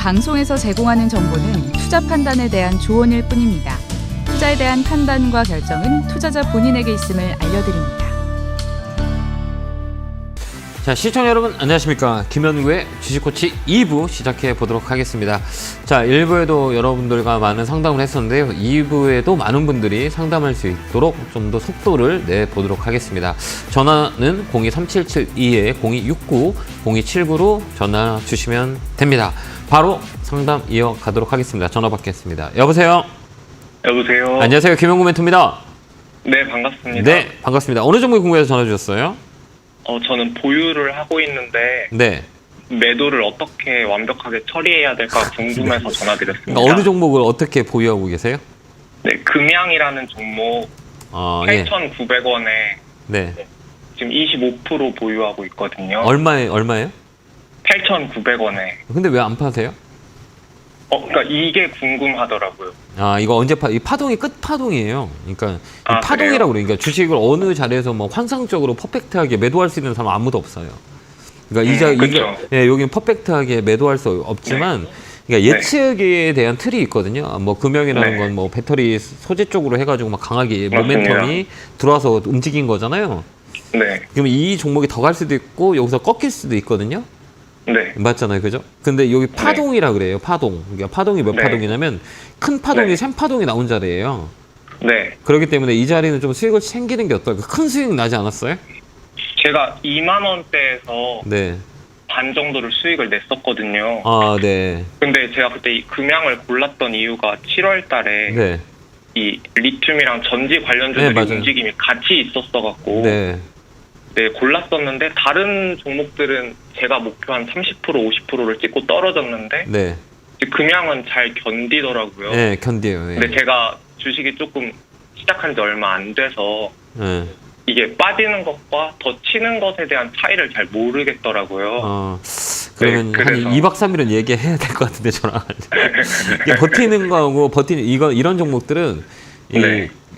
방송에서 제공하는 정보는 투자 판단에 대한 조언일 뿐입니다. 투자에 대한 판단과 결정은 투자자 본인에게 있음을 알려드립니다. 자, 시청자 여러분 안녕하십니까. 김현구의 주식코치 2부 시작해 보도록 하겠습니다. 자, 1부에도 여러분들과 많은 상담을 했었는데요. 2부에도 많은 분들이 상담할 수 있도록 좀 더 속도를 내보도록 하겠습니다. 전화는 023772-0269, 0279로 전화 주시면 됩니다. 바로 상담 이어가도록 하겠습니다. 전화 받겠습니다. 여보세요? 여보세요? 안녕하세요. 김현구 멘토입니다. 네, 반갑습니다. 네, 반갑습니다. 어느 종목이 궁금해서 전화 주셨어요? 저는 보유를 하고 있는데 네. 매도를 어떻게 완벽하게 처리해야 될까 궁금해서 전화드렸습니다. 그러니까 어느 종목을 어떻게 보유하고 계세요? 네, 금양이라는 종목 예. 8,900원에 네. 지금 25% 보유하고 있거든요. 얼마예요? 8,900원에. 근데 왜 안 파세요? 그러니까 이게 궁금하더라고요. 아, 이거 언제 이 파동이 끝 파동이에요. 그러니까 아, 파동이라고 그래요. 그러니까 주식을 어느 자리에서 뭐 환상적으로 퍼펙트하게 매도할 수 있는 사람 아무도 없어요. 그러니까 여기는 퍼펙트하게 매도할 수 없지만 그러니까 예측에 대한 틀이 있거든요. 뭐 금형이라는 건 뭐 배터리 소재 쪽으로 해가지고 막 강하게 모멘텀이 들어와서 움직인 거잖아요. 네. 그럼 이 종목이 더 갈 수도 있고 여기서 꺾일 수도 있거든요. 네. 맞잖아요, 그죠? 근데 여기 파동이라 그래요, 파동. 그러니까 파동이 몇 파동이냐면 큰 파동이 샘파동이 나온 자리예요. 네. 그렇기 때문에 이 자리는 좀 수익을 챙기는 게 어떨까? 큰 수익 나지 않았어요? 제가 2만 원대에서 네. 반 정도를 수익을 냈었거든요. 아, 네. 근데 제가 그때 이 금양을 골랐던 이유가 7월 달에 네. 이 리튬이랑 전지 관련주들이 움직임이 같이 있었어갖고 네. 네, 골랐었는데 다른 종목들은 제가 목표한 30% 50%를 찍고 떨어졌는데 네. 금양은 잘 견디더라고요. 네, 견뎌요. 네. 근데 제가 주식이 조금 시작한 지 얼마 안 돼서 네. 이게 빠지는 것과 더 치는 것에 대한 차이를 잘 모르겠더라고요. 그러면 네, 한 2박 3일은 얘기해야 될 것 같은데 저랑. 버티는 거하고 이런 종목들은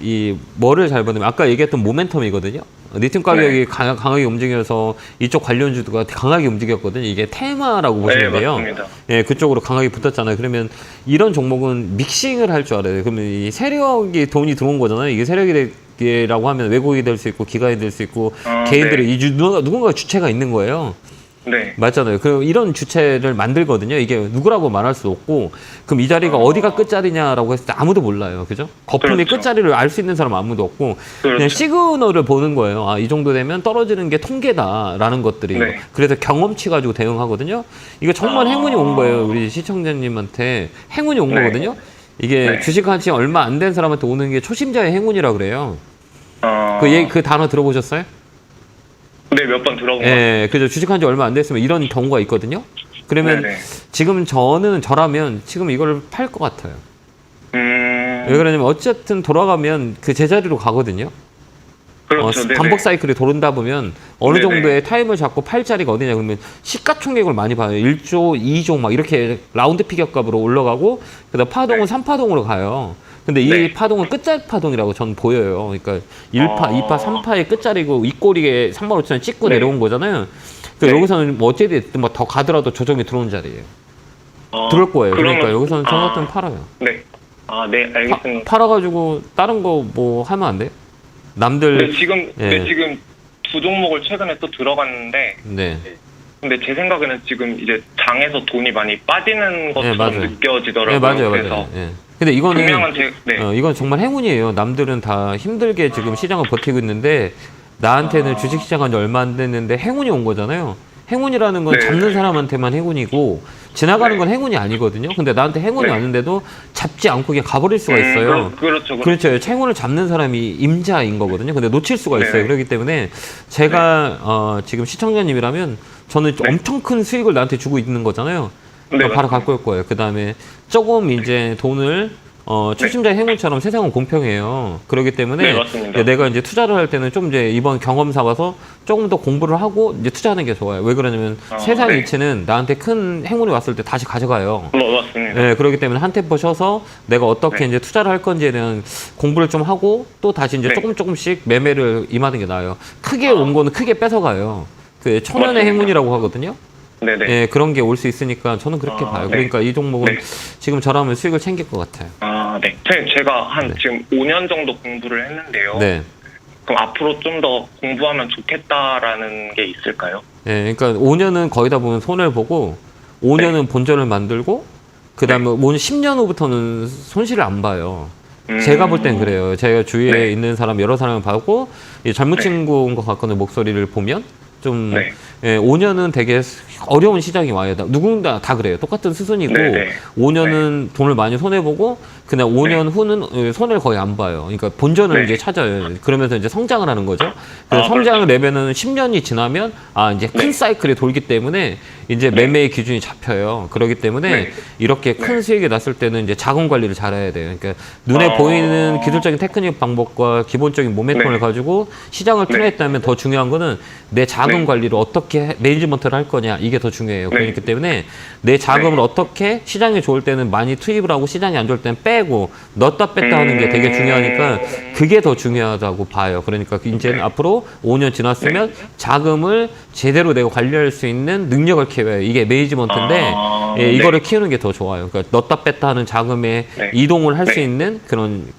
이 뭐를 잘 보냐면 아까 얘기했던 모멘텀이거든요. 리튬 가격이 강하게 움직여서 이쪽 관련주가 강하게 움직였거든요. 이게 테마라고 보시면 돼요. 맞습니다. 예, 그쪽으로 강하게 붙었잖아요. 그러면 이런 종목은 믹싱을 할 줄 알아요. 그러면 이 세력이 돈이 들어온 거잖아요. 이게 세력이라고 하면 외국이 될 수 있고 기관이 될 수 있고 개인들이 누군가 주체가 있는 거예요. 네. 맞잖아요. 그럼 이런 주체를 만들거든요. 이게 누구라고 말할 수 없고, 그럼 이 자리가 어디가 끝자리냐라고 했을 때 아무도 몰라요. 그죠? 거품이 끝자리를 알 수 있는 사람 아무도 없고, 그냥 시그널을 보는 거예요. 아, 이 정도 되면 떨어지는 게 통계다라는 것들이. 그래서 경험치 가지고 대응하거든요. 이거 정말 행운이 온 거예요. 우리 시청자님한테 행운이 온 거거든요. 이게 주식한 지 얼마 안 된 사람한테 오는 게 초심자의 행운이라 그래요. 그 단어 들어보셨어요? 네, 몇 번 들어본 것 같아요. 예, 그죠. 주식한 지 얼마 안 됐으면 이런 경우가 있거든요. 그러면 지금 저라면 지금 이걸 팔 것 같아요. 왜 그러냐면 어쨌든 돌아가면 그 제자리로 가거든요. 그렇죠. 반복 사이클이 도른다 보면 어느 정도의 타임을 잡고 팔 자리가 어디냐 그러면 시가총액을 많이 봐요. 1조, 2조 막 이렇게 라운드 피격값으로 올라가고 그다음 파동은 3파동으로 가요. 근데 이 파동은 끝자리 파동이라고 저는 보여요. 그러니까 1파, 2파, 3파의 끝자리고 윗꼬리에 35,000원 찍고 내려온 거잖아요. 그러니까 여기서는 뭐 어찌됐든 뭐 더 가더라도 조정이 들어오는 자리예요. 들어올 거예요. 그러니까 여기서는 저 같으면 팔아요. 네. 네, 알겠습니다. 팔아가지고 다른 거 뭐 하면 안 돼요? 남들. 지금 두 종목을 최근에 또 들어갔는데. 근데 제 생각에는 지금 이제 장에서 돈이 많이 빠지는 것처럼 느껴지더라고요. 맞아요. 근데 이거는 이건 정말 행운이에요. 남들은 다 힘들게 지금 시장을 버티고 있는데 나한테는 주식 시작한 지 얼마 안 됐는데 행운이 온 거잖아요. 행운이라는 건 잡는 사람한테만 행운이고 지나가는 건 행운이 아니거든요. 근데 나한테 행운이 왔는데도 잡지 않고 그냥 가버릴 수가 있어요. 그렇죠. 행운을 잡는 사람이 임자인 거거든요. 근데 놓칠 수가 있어요. 그렇기 때문에 제가 지금 시청자님이라면 저는 엄청 큰 수익을 나한테 주고 있는 거잖아요. 바로 갖고 올 거예요. 그 다음에 조금 이제 돈을 초심자의 행운처럼 세상은 공평해요. 그렇기 때문에 내가 이제 투자를 할 때는 좀 이제 이번 경험 삼아서 조금 더 공부를 하고 이제 투자하는 게 좋아요. 왜 그러냐면 세상 이치는 나한테 큰 행운이 왔을 때 다시 가져가요. 맞습니다. 네, 그렇기 때문에 한 템포 쉬어서 내가 어떻게 이제 투자를 할 건지에 대한 공부를 좀 하고 또 다시 이제 조금씩 매매를 임하는 게 나아요. 크게 온 거는 크게 뺏어가요. 그 천연의 행운이라고 하거든요. 네네. 예, 그런 게 올 수 있으니까 저는 그렇게 봐요. 네. 그러니까 이 종목은 네. 지금 저라면 수익을 챙길 것 같아요. 네. 제가 한 네. 지금 5년 정도 공부를 했는데요. 네. 그럼 앞으로 좀 더 공부하면 좋겠다라는 게 있을까요? 예, 그러니까 5년은 거의 다 보면 손해를 보고 5년은 본전을 만들고 그다음에 10년 후부터는 손실을 안 봐요. 제가 볼 땐 그래요. 제가 주위에 있는 사람 여러 사람을 봐고 이 젊은 친구인 것 같거든요. 목소리를 보면 좀 5년은 되게 어려운 시장이 와요. 누군가 다 그래요. 똑같은 수순이고 5년은 돈을 많이 손해보고 그냥 5년 후는 손해를 거의 안 봐요. 그러니까 본전을 이제 찾아요. 그러면서 이제 성장을 하는 거죠. 그래서 성장을 내면은 10년이 지나면 이제 큰 사이클이 돌기 때문에 이제 매매의 기준이 잡혀요. 그렇기 때문에 이렇게 큰 수익이 났을 때는 이제 자금 관리를 잘해야 돼요. 그러니까 눈에 보이는 기술적인 테크닉 방법과 기본적인 모멘텀을 가지고 시장을 투자했다면 더 중요한 거는 내 자금 관리를 어떻게 매니지먼트를 할 거냐 이게 더 중요해요. 그렇기 때문에 내 자금을 어떻게 시장이 좋을 때는 많이 투입을 하고 시장이 안 좋을 때는 빼고 넣었다 뺐다 하는 게 되게 중요하니까 그게 더 중요하다고 봐요. 그러니까 이제는 앞으로 5년 지났으면 자금을 제대로 내가 관리할 수 있는 능력을 키워요. 이게 매니지먼트인데 이거를 키우는 게 더 좋아요. 그러니까 넣었다 뺐다 하는 자금에 이동을 할 수 있는 그런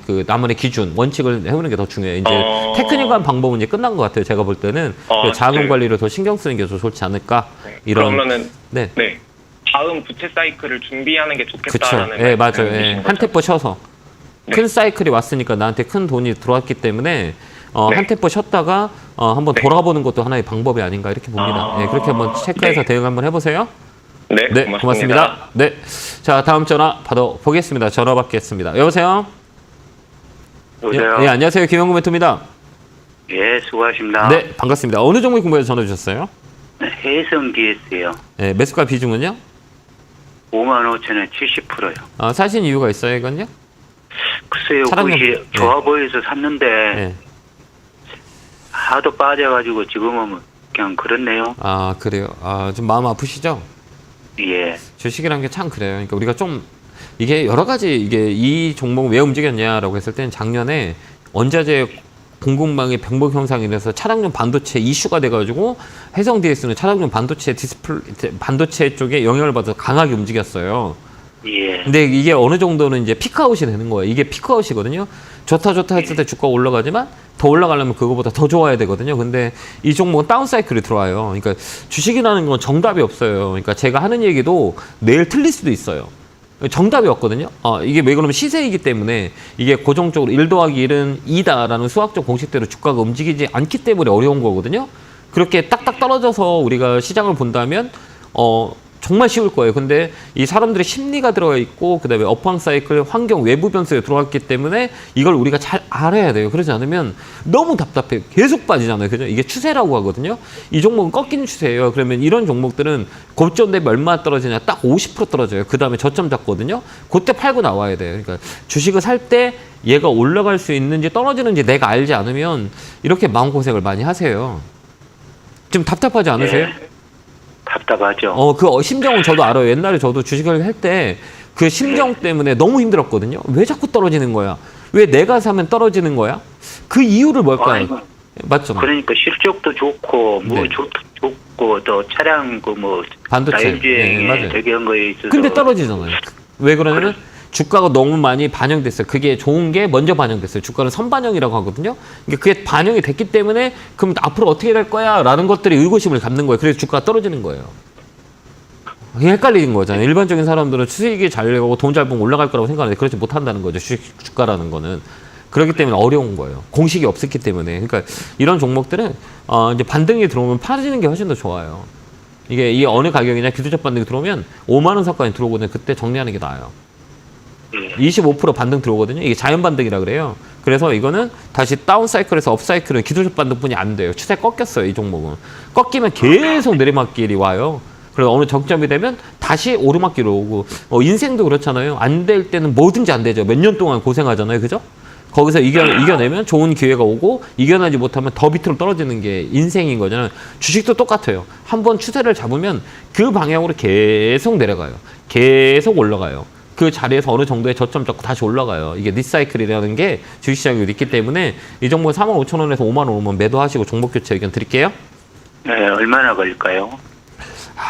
그 나만의 기준, 원칙을 해보는 게 더 중요해요. 이제 테크닉한 방법은 이제 끝난 것 같아요. 제가 볼 때는 자금 관리를 더 신경 쓰는 게 더 좋지 않을까. 이런. 그러면은 다음 부채 사이클을 준비하는 게 좋겠다라는. 그렇죠. 네, 맞아요. 한 템포 쉬어서 큰 사이클이 왔으니까 나한테 큰 돈이 들어왔기 때문에 한 템포 쉬었다가 한번 돌아보는 것도 하나의 방법이 아닌가 이렇게 봅니다. 그렇게 한번 체크해서 대응 한번 해보세요. 네, 고맙습니다. 네, 자 다음 전화 받아보겠습니다. 전화 받겠습니다. 여보세요. 여보세요. 예, 안녕하세요. 김영구 멘토입니다. 예, 수고하십니다. 네, 반갑습니다. 어느 종목 궁금해서 전화 주셨어요? 해성 DS요. 네, 매수가 비중은요? 55,000원 70%요. 사신 이유가 있어요, 이건요? 글쎄요, 그것이 좋아 보여서 샀는데 하도 빠져가지고 지금은 그냥 그렇네요. 그래요. 좀 마음 아프시죠? 예. 주식이라는 게 참 그래요. 그러니까 우리가 좀 이게 여러 가지 이 종목은 왜 움직였냐라고 했을 때는 작년에 원자재 공급망의 병목 현상이 돼서 차량용 반도체 이슈가 돼가지고 해성 DS는 차량용 반도체 반도체 쪽에 영향을 받아서 강하게 움직였어요. 예. 근데 이게 어느 정도는 이제 피크아웃이 되는 거예요. 이게 피크아웃이거든요. 좋다 했을 때 주가가 올라가지만 더 올라가려면 그거보다 더 좋아야 되거든요. 근데 이 종목은 다운 사이클이 들어와요. 그러니까 주식이라는 건 정답이 없어요. 그러니까 제가 하는 얘기도 내일 틀릴 수도 있어요. 정답이 없거든요. 이게 왜 그러면 시세이기 때문에 이게 고정적으로 1 더하기 1은 2다라는 수학적 공식대로 주가가 움직이지 않기 때문에 어려운 거거든요. 그렇게 딱딱 떨어져서 우리가 시장을 본다면 정말 쉬울 거예요. 근데 이 사람들의 심리가 들어가 있고 그다음에 업황 사이클, 환경, 외부 변수에 들어왔기 때문에 이걸 우리가 잘 알아야 돼요. 그러지 않으면 너무 답답해요. 계속 빠지잖아요. 그죠? 이게 추세라고 하거든요. 이 종목은 꺾이는 추세예요. 그러면 이런 종목들은 고점 대비 얼마 떨어지냐? 딱 50% 떨어져요. 그다음에 저점 잡거든요. 그때 팔고 나와야 돼요. 그러니까 주식을 살 때 얘가 올라갈 수 있는지 떨어지는지 내가 알지 않으면 이렇게 마음고생을 많이 하세요. 좀 답답하지 않으세요? 답답하죠. 그 심정은 저도 알아요. 옛날에 저도 주식을 할 때 그 심정 때문에 너무 힘들었거든요. 왜 자꾸 떨어지는 거야? 왜 내가 사면 떨어지는 거야? 그 이유를 뭘까요? 맞죠? 그러니까 실적도 좋고 좋고 또 차량 반도체 자율주행에 되게 한 거에 있어서. 근데 떨어지잖아요. 왜 그러냐면 주가가 너무 많이 반영됐어요. 그게 좋은 게 먼저 반영됐어요. 주가는 선반영이라고 하거든요. 그러니까 그게 반영이 됐기 때문에 그럼 앞으로 어떻게 될 거야? 라는 것들이 의구심을 갖는 거예요. 그래서 주가가 떨어지는 거예요. 그게 헷갈리는 거잖아요. 일반적인 사람들은 수익이 잘 되고 돈 잘 벌면 올라갈 거라고 생각하는데 그렇지 못한다는 거죠. 주가라는 거는. 그렇기 때문에 어려운 거예요. 공식이 없었기 때문에. 그러니까 이런 종목들은 이제 반등이 들어오면 팔아지는 게 훨씬 더 좋아요. 이게 어느 가격이냐 기술적 반등이 들어오면 5만 원 선까지 들어오거든요. 그때 정리하는 게 나아요. 25% 반등 들어오거든요. 이게 자연 반등이라 그래요. 그래서 이거는 다시 다운 사이클에서 업 사이클은 기술적 반등뿐이 안 돼요. 추세 꺾였어요. 이 종목은. 꺾이면 계속 내리막길이 와요. 그래서 어느 정점이 되면 다시 오르막길로 오고 인생도 그렇잖아요. 안 될 때는 뭐든지 안 되죠. 몇 년 동안 고생하잖아요. 그죠? 거기서 이겨내면 좋은 기회가 오고 이겨내지 못하면 더 밑으로 떨어지는 게 인생인 거잖아요. 주식도 똑같아요. 한번 추세를 잡으면 그 방향으로 계속 내려가요. 계속 올라가요. 그 자리에서 어느 정도의 저점 잡고 다시 올라가요. 이게 리사이클이라는 게 주식시장에 있기 때문에 이 종목 45,000원에서 5만 원 오면 매도하시고 종목 교체 의견 드릴게요. 네, 얼마나 걸릴까요?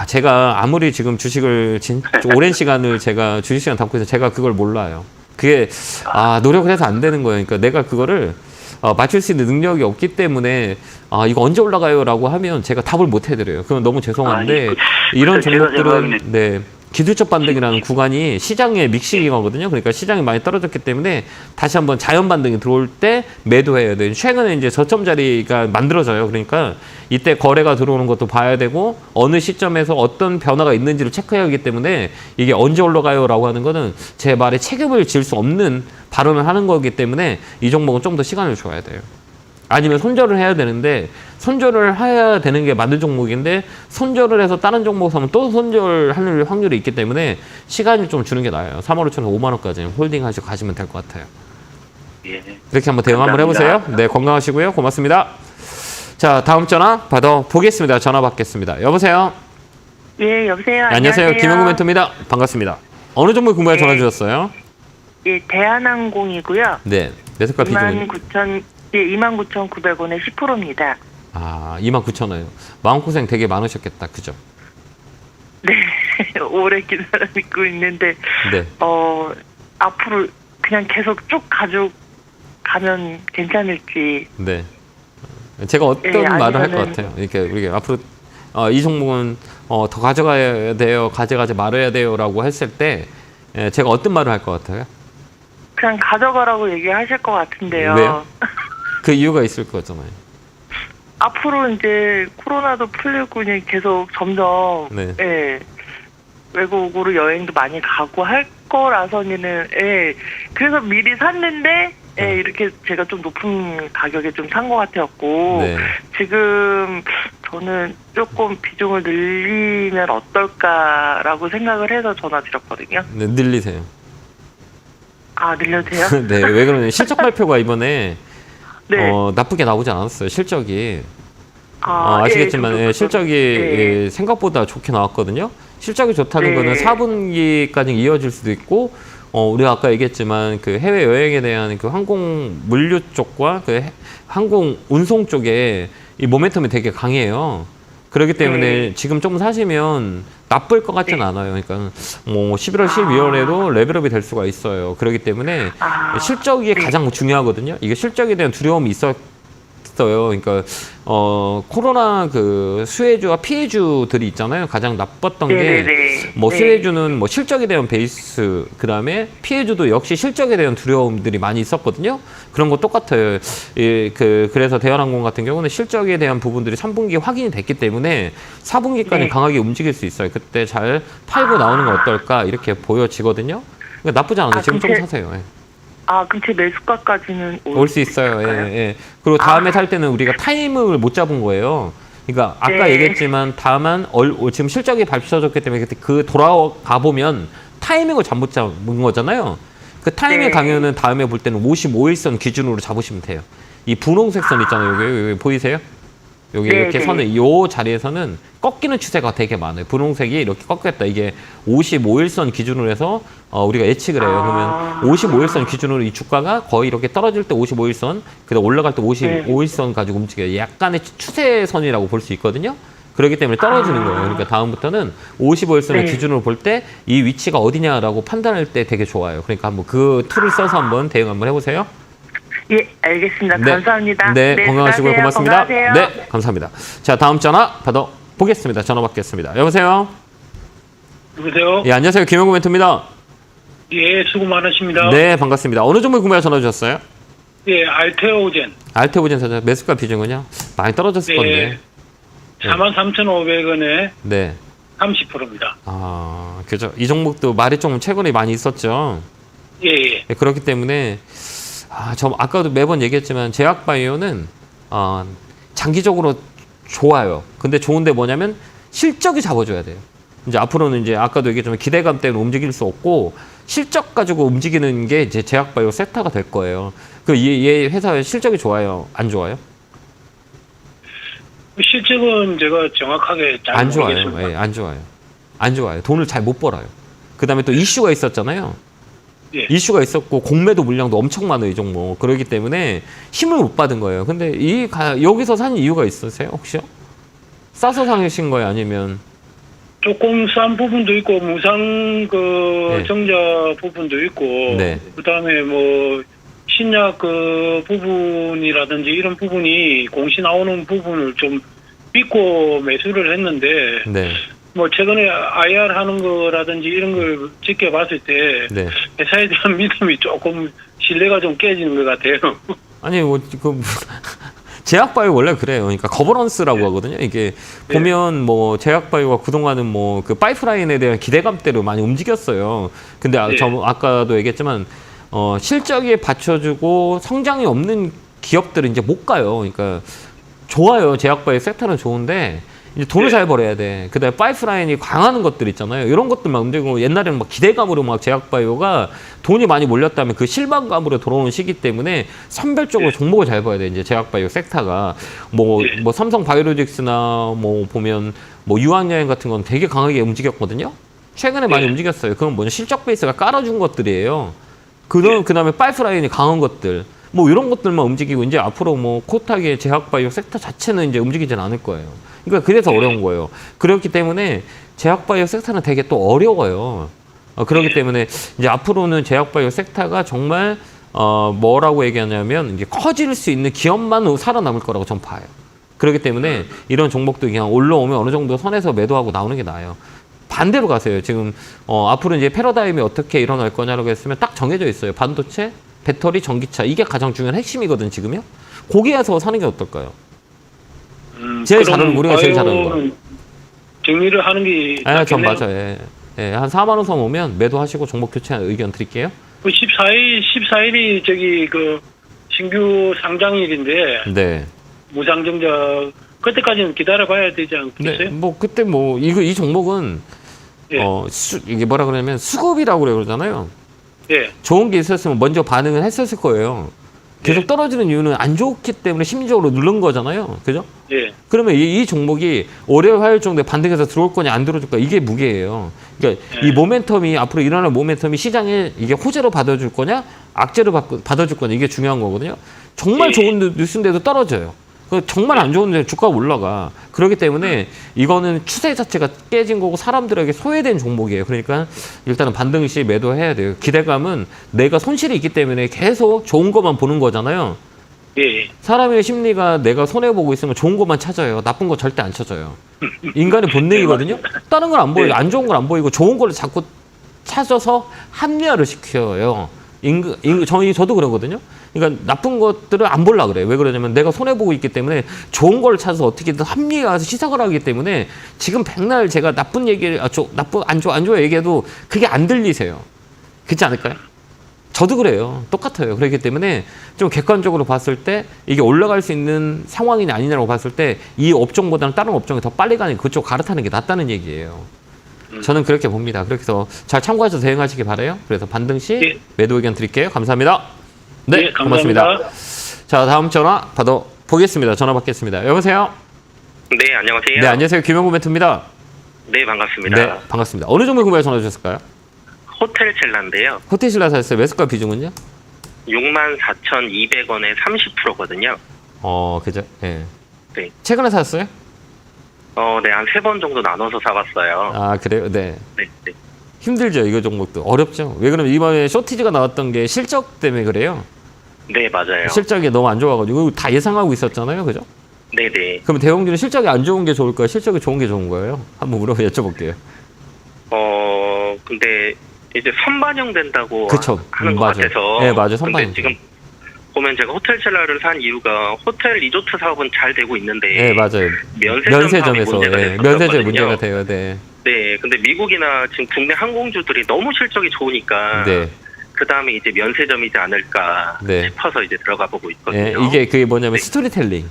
제가 아무리 지금 주식을 오랜 시간을 제가 주식 시간 담고 있어서 제가 그걸 몰라요. 그게 노력을 해서 안 되는 거예요. 그러니까 내가 그거를 맞출 수 있는 능력이 없기 때문에 이거 언제 올라가요라고 하면 제가 답을 못 해드려요. 그건 너무 죄송한데 이런 종목들은 기술적 반등이라는 구간이 시장의 믹싱이거든요. 그러니까 시장이 많이 떨어졌기 때문에 다시 한번 자연 반등이 들어올 때 매도해야 돼요. 최근에 이제 저점 자리가 만들어져요. 그러니까 이때 거래가 들어오는 것도 봐야 되고 어느 시점에서 어떤 변화가 있는지를 체크해야 하기 때문에 이게 언제 올라가요라고 하는 거는 제 말에 책임을 질 수 없는 발언을 하는 거기 때문에 이 종목은 좀 더 시간을 줘야 돼요. 아니면 손절을 해야 되는데 손절을 해야 되는 게 맞는 종목인데 손절을 해서 다른 종목 사면 또 손절할 확률이 있기 때문에 시간을 좀 주는 게 나아요. 3월 5천에서 5만 원까지 홀딩 하시고 가시면 될 것 같아요. 예. 이렇게 한번 대응 한번 해보세요. 네, 건강하시고요. 고맙습니다. 자, 다음 전화 받아보겠습니다. 전화 받겠습니다. 여보세요? 예, 여보세요. 안녕하세요. 김영구 멘토입니다. 반갑습니다. 어느 종목 궁금해 전화 주셨어요? 예, 대한항공이고요. 네. 매수가 비중은? 29,900원에 10%입니다. 29,000원이요. 마음고생 되게 많으셨겠다. 그죠? 네. 오래 기다리고 있는데, 네. 앞으로 그냥 계속 쭉 가져가면 괜찮을지. 네. 제가 어떤 말을 할 것 같아요. 이렇게 우리가 앞으로 이 종목은 더 가져가야 돼요, 가져가지 말아야 돼요라고 했을 때 제가 어떤 말을 할 것 같아요? 그냥 가져가라고 얘기하실 것 같은데요. 왜요? 그 이유가 있을 거잖아요. 앞으로 이제 코로나도 풀리고 계속 점점 외국으로 여행도 많이 가고 할 거라서는 그래서 미리 샀는데 이렇게 제가 좀 높은 가격에 좀 산 것 같았고 지금 저는 조금 비중을 늘리면 어떨까라고 생각을 해서 전화 드렸거든요. 네, 늘리세요. 늘려도 돼요? 네, 왜 그러냐면 실적 발표가 이번에 나쁘게 나오지 않았어요. 실적이. 아시겠지만 실적이 생각보다 좋게 나왔거든요. 실적이 좋다는 거는 4분기까지 이어질 수도 있고 우리가 아까 얘기했지만 그 해외 여행에 대한 그 항공 물류 쪽과 그 항공 운송 쪽에 이 모멘텀이 되게 강해요. 그렇기 때문에 지금 좀 사시면 나쁠 것 같지는 않아요. 그러니까 뭐 11월, 12월에도 레벨업이 될 수가 있어요. 그렇기 때문에 실적이 가장 중요하거든요. 이게 실적에 대한 두려움이 있어요. 그러니까 코로나 그 수혜주와 피해주들이 있잖아요. 가장 나빴던 게 뭐 수혜주는 뭐 실적에 대한 베이스, 그다음에 피해주도 역시 실적에 대한 두려움들이 많이 있었거든요. 그런 거 똑같아요. 그래서 대한항공 같은 경우는 실적에 대한 부분들이 3분기에 확인이 됐기 때문에 4분기까지 강하게 움직일 수 있어요. 그때 잘 팔고 나오는 건 어떨까 이렇게 보여지거든요. 그러니까 나쁘지 않아요. 지금 좀 사세요. 그럼 제 매수가까지는 올 수 있어요. 그리고 다음에 살 때는 우리가 타이밍을 못 잡은 거예요. 그러니까 아까 얘기했지만 다만 지금 실적이 발표졌기 때문에 그 돌아가 보면 타이밍을 잘못 잡은 거잖아요. 그 타이밍 강요는 다음에 볼 때는 55일선 기준으로 잡으시면 돼요. 이 분홍색 선 있잖아요. 여기 보이세요? 여기 이렇게 선을 이 자리에서는 꺾이는 추세가 되게 많아요. 분홍색이 이렇게 꺾였다. 이게 55일선 기준으로 해서 우리가 예측을 해요. 그러면 55일선 기준으로 이 주가가 거의 이렇게 떨어질 때 55일선, 그다음 올라갈 때 55일선 가지고 움직여요. 약간의 추세선이라고 볼 수 있거든요. 그렇기 때문에 떨어지는 거예요. 그러니까 다음부터는 55일선을 기준으로 볼 때 이 위치가 어디냐라고 판단할 때 되게 좋아요. 그러니까 한번 그 툴을 써서 한번 대응 한번 해보세요. 예, 알겠습니다. 감사합니다. 네, 건강하시고요. 고맙습니다. 건강하세요. 네, 감사합니다. 자, 다음 전화 받아보겠습니다. 전화 받겠습니다. 여보세요? 여보세요? 예, 안녕하세요. 김영구 멘토입니다. 예, 수고 많으십니다. 네, 반갑습니다. 어느 종목 궁금해 전화 주셨어요? 예, 알테오젠. 알테오젠 사자 매수가 비중은요? 많이 떨어졌을 건데. 43,500원에 네. 30%입니다. 그죠. 이 종목도 말이 좀 최근에 많이 있었죠. 예. 네, 그렇기 때문에 저 아까도 매번 얘기했지만 제약바이오는 장기적으로 좋아요. 근데 좋은데 뭐냐면 실적이 잡아줘야 돼요. 이제 앞으로는 이제 아까도 얘기했지만 기대감 때문에 움직일 수 없고 실적 가지고 움직이는 게 이제 제약바이오 섹터가 될 거예요. 얘 회사의 실적이 좋아요? 안 좋아요? 실적은 제가 정확하게 잘 안 좋아요. 모르겠습니다. 예, 안 좋아요. 안 좋아요. 돈을 잘 못 벌어요. 그다음에 또 이슈가 있었잖아요. 예. 이슈가 있었고 공매도 물량도 엄청 많아요, 이 종목. 그렇기 때문에 힘을 못 받은 거예요. 근데 여기서 산 이유가 있으세요, 혹시요? 싸서 사신 거예요, 아니면? 조금 싼 부분도 있고 무상 네. 정자 부분도 있고 네. 그다음에 뭐 신약 부분이라든지 이런 부분이 공시 나오는 부분을 좀 믿고 매수를 했는데 네. 뭐 최근에 IR 하는 거라든지 이런 걸 지켜봤을 때 네. 회사에 대한 믿음이 조금 신뢰가 좀 깨지는 것 같아요. 아니 제약바이오 원래 그래요. 그러니까 거버넌스라고 하거든요. 이게 보면 뭐 제약바이오가 그동안은 뭐 그 파이프라인에 대한 기대감대로 많이 움직였어요. 근데 저 아까도 얘기했지만 실적에 받쳐주고 성장이 없는 기업들은 이제 못 가요. 그러니까 좋아요. 제약바이오 섹터는 좋은데 이제 돈을 잘 벌어야 돼. 그다음에 파이프라인이 강하는 것들 있잖아요. 이런 것들만 움직이고 옛날에는 막 기대감으로 막 제약바이오가 돈이 많이 몰렸다면 그 실망감으로 돌아오는 시기 때문에 선별적으로 종목을 잘 봐야 돼. 이제 제약바이오 섹터가 뭐 삼성 바이오로직스나 뭐 보면 뭐 유한여행 같은 건 되게 강하게 움직였거든요. 최근에 많이 움직였어요. 그건 뭐냐 실적 베이스가 깔아준 것들이에요. 그다음에 파이프라인이 강한 것들. 뭐 이런 것들만 움직이고 이제 앞으로 뭐 코타게 제약바이오 섹터 자체는 이제 움직이진 않을 거예요. 그러니까 그래서 어려운 거예요. 그렇기 때문에 제약바이오 섹터는 되게 또 어려워요. 그렇기 때문에 이제 앞으로는 제약바이오 섹터가 정말 뭐라고 얘기하냐면 이게 커질 수 있는 기업만 살아남을 거라고 전 봐요. 그렇기 때문에 이런 종목도 그냥 올라오면 어느 정도 선에서 매도하고 나오는 게 나아요. 반대로 가세요. 지금 앞으로 이제 패러다임이 어떻게 일어날 거냐라고 했으면 딱 정해져 있어요. 반도체, 배터리, 전기차 이게 가장 중요한 핵심이거든 지금요. 거기에서 사는 게 어떨까요? 제일 잘하는 우리가 제일 잘하는 거. 정리를 하는 게 전 맞아요. 한 4만 원 선 오면 매도하시고 종목 교체 의견 드릴게요. 14일이 저기 신규 상장일인데 네. 무상정자 그때까지는 기다려봐야 되지 않겠어요? 네. 뭐 그때 뭐 이 종목은 이게 뭐라 그러냐면 수급이라고 그러잖아요. 예. 좋은 게 있었으면 먼저 반응을 했었을 거예요. 계속 떨어지는 이유는 안 좋기 때문에 심리적으로 누른 거잖아요. 그죠? 예. 그러면 이 종목이 월요일, 화요일 정도에 반등해서 들어올 거냐 안 들어올 거냐 이게 무게예요. 그러니까 이 모멘텀이 앞으로 일어날 모멘텀이 시장에 이게 호재로 받아줄 거냐 악재로 받아줄 거냐 이게 중요한 거거든요. 정말 좋은 뉴스인데도 떨어져요. 정말 안 좋은데 주가가 올라가. 그렇기 때문에 이거는 추세 자체가 깨진 거고 사람들에게 소외된 종목이에요. 그러니까 일단은 반등 시 매도해야 돼요. 기대감은 내가 손실이 있기 때문에 계속 좋은 것만 보는 거잖아요. 예. 사람의 심리가 내가 손해보고 있으면 좋은 것만 찾아요. 나쁜 거 절대 안 찾아요. 인간의 본능이거든요. 다른 걸 안 보이고 안 좋은 걸 안 보이고 좋은 걸 자꾸 찾아서 합리화를 시켜요. 저도 그러거든요. 그러니까 나쁜 것들을 안 보려고 그래요. 왜 그러냐면 내가 손해보고 있기 때문에 좋은 걸 찾아서 어떻게든 합리화해서 시작을 하기 때문에 지금 백날 제가 나쁜 얘기를 안 좋아 얘기해도 그게 안 들리세요. 그렇지 않을까요? 저도 그래요. 똑같아요. 그렇기 때문에 좀 객관적으로 봤을 때 이게 올라갈 수 있는 상황이냐 아니냐라고 봤을 때 이 업종보다는 다른 업종이 더 빨리 가는 그쪽 갈아타는 게 낫다는 얘기예요. 저는 그렇게 봅니다. 그래서 잘 참고해서 대응하시기 바라요. 그래서 반등 시 매도 의견 드릴게요. 감사합니다. 네, 고맙습니다. 자, 다음 전화 받아보겠습니다. 전화 받겠습니다. 여보세요? 네, 안녕하세요. 네, 안녕하세요. 김영구 멘토입니다. 네, 반갑습니다. 네, 반갑습니다. 어느 종목 구매에 전화 주셨을까요? 호텔 첼라인데요. 호텔 첼라 사셨어요. 매수가 비중은요? 64,200원에 30%거든요. 그죠? 네. 네. 최근에 사셨어요? 네, 한 3번 정도 나눠서 사봤어요. 아, 그래요? 네. 네, 네. 힘들죠, 이거 종목도. 어렵죠. 왜 그러면 이번에 쇼티지가 나왔던 게 실적 때문에 그래요? 네, 맞아요. 실적이 너무 안 좋아가지고 다 예상하고 있었잖아요, 그죠? 네, 네. 그럼 대형주는 실적이 안 좋은 게 좋을까요? 실적이 좋은 게 좋은 거예요? 한번 여쭤볼게요. 근데 이제 선반영된다고 그쵸. 하는 것 맞아요. 같아서. 네, 맞아요. 선반영. 지금 보면 제가 호텔 첼라를 산 이유가 호텔 리조트 사업은 잘 되고 있는데. 네, 맞아요. 면세점에서 면세점 문제가 돼요. 네. 네, 근데 미국이나 지금 국내 항공주들이 너무 실적이 좋으니까. 네. 그 다음에 이제 면세점이지 않을까 싶어서 이제 들어가 보고 있거든요. 네, 이게 그게 뭐냐면 스토리텔링.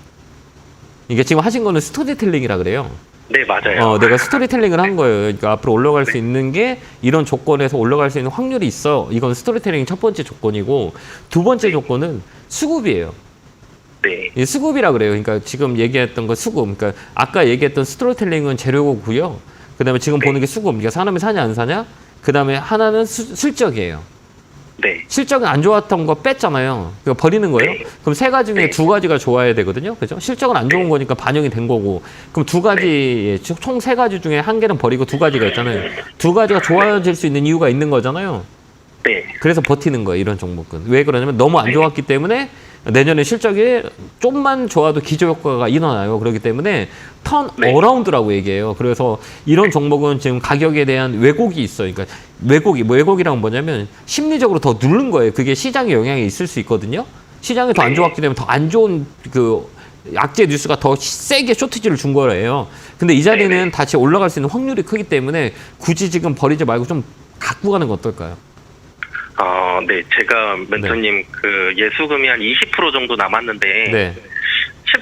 이게 지금 하신 거는 스토리텔링이라 그래요. 네, 맞아요. 내가 스토리텔링을 한 거예요. 그러니까 앞으로 올라갈 수 있는 게 이런 조건에서 올라갈 수 있는 확률이 있어. 이건 스토리텔링 첫 번째 조건이고 두 번째 조건은 수급이에요. 네. 이 수급이라 그래요. 그러니까 지금 얘기했던 거 수급. 그러니까 아까 얘기했던 스토리텔링은 재료고요. 그다음에 지금 보는 게 수급. 그러니까 사람이 사냐 안 사냐. 그다음에 하나는 실적이에요. 네. 실적이 안 좋았던 거 뺐잖아요. 그거 버리는 거예요. 네. 그럼 세 가지 중에 네. 두 가지가 좋아야 되거든요. 그죠? 실적은 안 좋은 거니까 반영이 된 거고. 그럼 두 가지, 총 세 가지 중에 한 개는 버리고 두 가지가 있잖아요. 두 가지가 좋아질 수 있는 이유가 있는 거잖아요. 네. 그래서 버티는 거예요, 이런 종목은. 왜 그러냐면 너무 안 좋았기 때문에 내년에 실적이 좀만 좋아도 기저효과가 일어나요. 그렇기 때문에 턴 어라운드라고 얘기해요. 그래서 이런 종목은 지금 가격에 대한 왜곡이 있어요. 그러니까 왜곡이란 뭐냐면 심리적으로 더 누른 거예요. 그게 시장에 영향이 있을 수 있거든요. 시장이 더 안 좋았기 때문에 더 안 좋은 그 악재 뉴스가 더 세게 쇼트지를 준 거예요. 근데 이 자리는 다시 올라갈 수 있는 확률이 크기 때문에 굳이 지금 버리지 말고 좀 갖고 가는 거 어떨까요? 네. 제가 멘토님 그 예수금이 한 20% 정도 남았는데 네.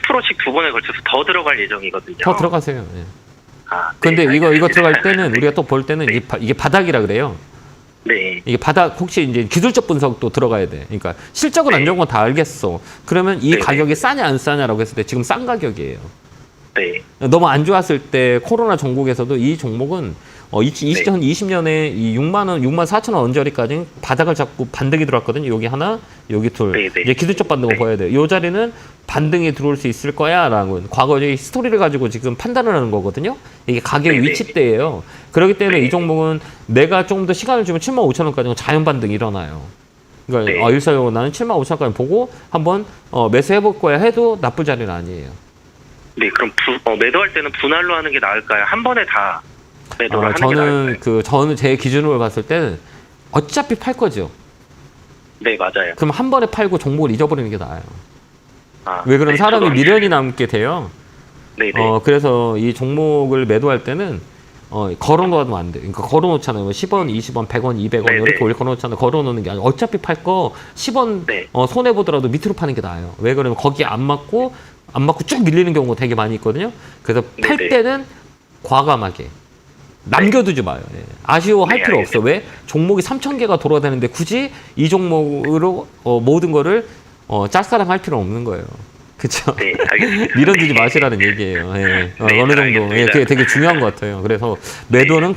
10%씩 두 번에 걸쳐서 더 들어갈 예정이거든요. 더 들어가세요. 네. 네, 근데 이거 알겠습니다. 들어갈 때는 우리가 또 볼 때는 이게 바닥이라 그래요. 네. 이게 바닥 혹시 이제 기술적 분석도 들어가야 돼. 그러니까 실적은 안 좋은 건 다 알겠어. 그러면 이 네. 가격이 싸냐 안 싸냐라고 했을 때 지금 싼 가격이에요. 네. 너무 안 좋았을 때 코로나 전국에서도 이 종목은 2020년에 이 6만 원, 6만 4천 원 언저리까지 바닥을 잡고 반등이 들어왔거든요. 여기 하나, 여기 둘. 네, 네. 이제 기술적 반등을 네. 봐야 돼요. 이 자리는 반등이 들어올 수 있을 거야라고 과거의 스토리를 가지고 지금 판단을 하는 거거든요. 이게 가격 네, 네. 위치대예요. 그렇기 때문에 네. 이 종목은 내가 좀 더 시간을 주면 7만 5천 원까지는 자연 반등이 일어나요. 그러니까 네. 일사적으로 나는 7만 5천 원까지 보고 한번 매수해볼 거야 해도 나쁠 자리는 아니에요. 네. 그럼 매도할 때는 분할로 하는 게 나을까요? 한 번에 다 매도를 하는 게 나을까요? 저는 제 기준으로 봤을 때는 어차피 팔 거죠. 네, 맞아요. 그럼 한 번에 팔고 종목을 잊어버리는 게 나아요. 왜 그러면 네, 사람이 저도 미련이 남게 돼요. 네, 네. 그래서 이 종목을 매도할 때는 걸어놓으면 안 돼. 그러니까 걸어놓잖아요. 10원, 20원, 100원, 200원 네, 이렇게 네. 걸어놓잖아요. 걸어놓는 게 아니라 어차피 팔 거 10원 네. 손해 보더라도 밑으로 파는 게 나아요. 왜 그러면 거기에 안 맞고 쭉 밀리는 경우가 되게 많이 있거든요. 그래서 네, 팔 네. 때는 과감하게 남겨두지 마요. 예. 아쉬워할 네, 필요 없어. 왜? 종목이 3,000개가 돌아다니는데 굳이 이 종목으로 모든 거를 짝사랑할 필요 없는 거예요. 그렇죠? 네, 알겠습니다. 밀어주지 마시라는 얘기예요. 예. 어느 정도. 알겠습니다. 예, 그게 되게 중요한 것 같아요. 그래서 매도는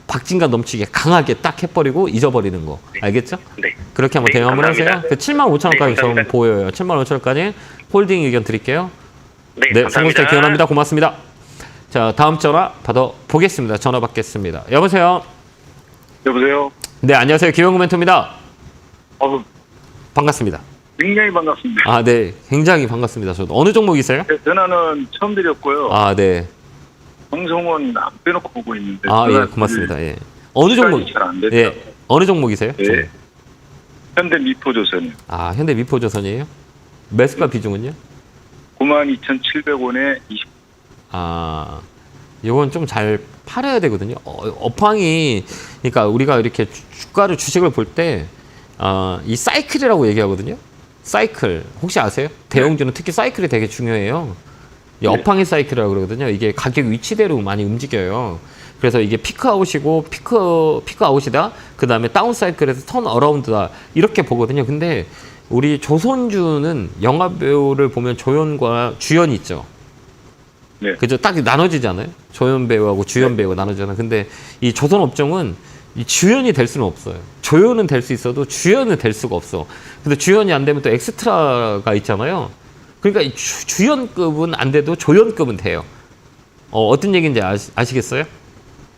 박진감 넘치게 강하게 딱 해버리고 잊어버리는 거. 알겠죠? 네. 그렇게 한번 네, 대응을 하세요. 감사합니다. 그 7만 5천 원까지 네, 좀 감사합니다. 보여요. 7만 5천 원까지 홀딩 의견 드릴게요. 네, 네, 감사합니다. 성공시대 기원합니다. 고맙습니다. 자, 다음 전화 받아보겠습니다. 전화 받겠습니다. 여보세요? 여보세요? 네, 안녕하세요. 김영구 멘토입니다. 반갑습니다. 굉장히 반갑습니다. 아, 네. 굉장히 반갑습니다. 저도. 어느 종목이세요? 네, 전화는 처음 드렸고요. 아, 네. 방송은 안 빼놓고 보고 있는데. 아, 예, 고맙습니다. 예. 어느 종목? 잘안 됐죠. 예. 어느 종목이세요? 예. 현대 미포조선이요. 아, 현대 미포조선이에요? 매수가 비중은요? 92,700원에 20. 아, 이건 좀 잘 팔아야 되거든요. 업황이, 그러니까 우리가 이렇게 주가를 주식을 볼 때, 이 사이클이라고 얘기하거든요. 사이클 혹시 아세요? 대형주는 특히 사이클이 되게 중요해요. 이 업황의 사이클이라고 그러거든요. 이게 가격 위치대로 많이 움직여요. 그래서 이게 피크아웃이고 피크아웃이다. 그 다음에 다운 사이클에서 턴 어라운드다. 이렇게 보거든요. 근데 우리 조선주는 영화배우를 보면 조연과 주연이 있죠. 네. 그죠? 딱 나눠지잖아요. 조연 배우하고 주연 배우가 나눠지잖아요. 근데 이 조선 업종은 이 주연이 될 수는 없어요. 조연은 될 수 있어도 주연은 될 수가 없어. 근데 주연이 안 되면 또 엑스트라가 있잖아요. 그러니까 이 주연급은 안 돼도 조연급은 돼요. 어떤 얘기인지 아시겠어요?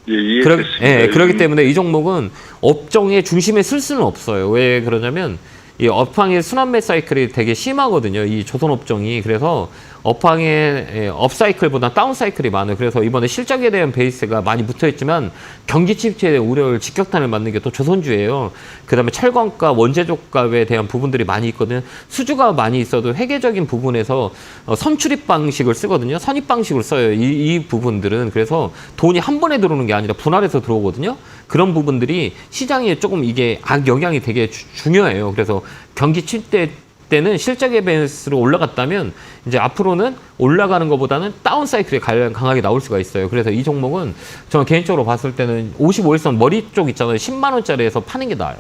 예, 이해했습니다. 그렇기 때문에 이 종목은 업종의 중심에 쓸 수는 없어요. 왜 그러냐면 이 업황의 순환매 사이클이 되게 심하거든요. 이 조선 업종이. 그래서 업황의 업사이클보다 다운사이클이 많아요. 그래서 이번에 실적에 대한 베이스가 많이 붙어있지만 경기 침체의 우려를 직격탄을 맞는 게 또 조선주예요. 그 다음에 철강가, 원재료값에 대한 부분들이 많이 있거든요. 수주가 많이 있어도 회계적인 부분에서 선출입 방식을 쓰거든요. 선입 방식을 써요. 이 부분들은. 그래서 돈이 한 번에 들어오는 게 아니라 분할해서 들어오거든요. 그런 부분들이 시장에 조금 이게 악영향이 되게 중요해요. 그래서 경기 침체 때는 실적의 베이스로 올라갔다면 이제 앞으로는 올라가는 것보다는 다운 사이클이 강하게 나올 수가 있어요. 그래서 이 종목은 저는 개인적으로 봤을 때는 55일선 머리 쪽 있잖아요. 10만 원짜리에서 파는 게 나아요.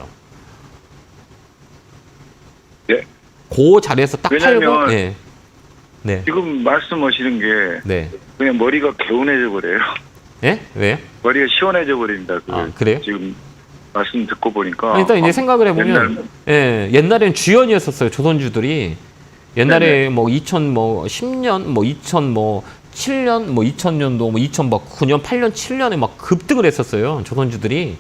네. 그 자리에서 딱 왜냐면 팔고. 네. 네. 지금 말씀하시는 게 네. 그냥 머리가 개운해져 버려요. 네? 왜요? 머리가 시원해져 버립니다. 그래요? 지금 말씀 듣고 보니까 일단 이제 생각을 해보면 옛날엔 주연이었었어요. 조선주들이 옛날에 뭐 2010년 뭐 2007년 뭐 2000년도 뭐 2009년 8년 7년에 막 급등을 했었어요. 조선주들이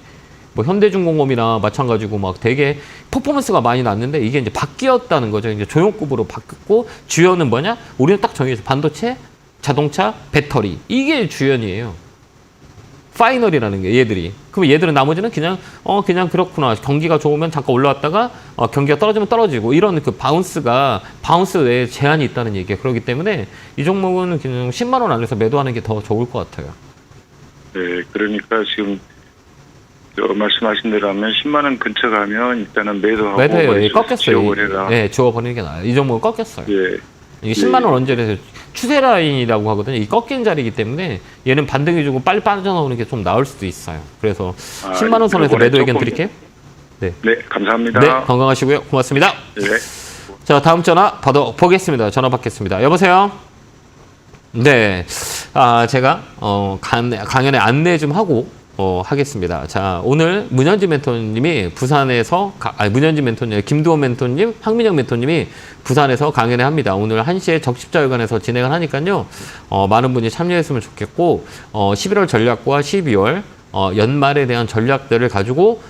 뭐 현대중공업이나 마찬가지고 막 되게 퍼포먼스가 많이 났는데 이게 이제 바뀌었다는 거죠. 이제 조연급으로 바뀌었고 주연은 뭐냐? 우리는 딱 정해서 반도체, 자동차, 배터리 이게 주연이에요. 파이널이라는 게 얘들이. 그럼 얘들은 나머지는 그냥 그렇구나. 경기가 좋으면 잠깐 올라왔다가 경기가 떨어지면 떨어지고 이런 그 바운스 외에 제한이 있다는 얘기예요. 그렇기 때문에 이 종목은 그냥 10만 원 안에서 매도하는 게 더 좋을 것 같아요. 네, 그러니까 지금 말씀하신 대로 하면 10만 원 근처 가면 일단은 매도해요. 꺾였어요. 지워버려라. 네, 지워버리는 게 나아요. 이 종목은 꺾였어요. 예. 이게 10만 원 언저리에서 추세 라인이라고 하거든요. 이 꺾인 자리이기 때문에 얘는 반등이 주고 빨리 빠져나오는 게 좀 나을 수도 있어요. 그래서 10만 원 선에서 매도 의견 드릴게요. 네, 감사합니다. 네, 건강하시고요. 고맙습니다. 네. 자, 다음 전화 받아보겠습니다. 전화 받겠습니다. 여보세요? 네. 제가 강연에 안내 좀 하고 하겠습니다. 자, 오늘 문현지 멘토님이 부산에서 문현지 멘토님, 김두원 멘토님, 황민영 멘토님이 부산에서 강연을 합니다. 오늘 1시에 적십자회관에서 진행을 하니까요. 많은 분이 참여했으면 좋겠고 11월 전략과 12월 연말에 대한 전략들을 가지고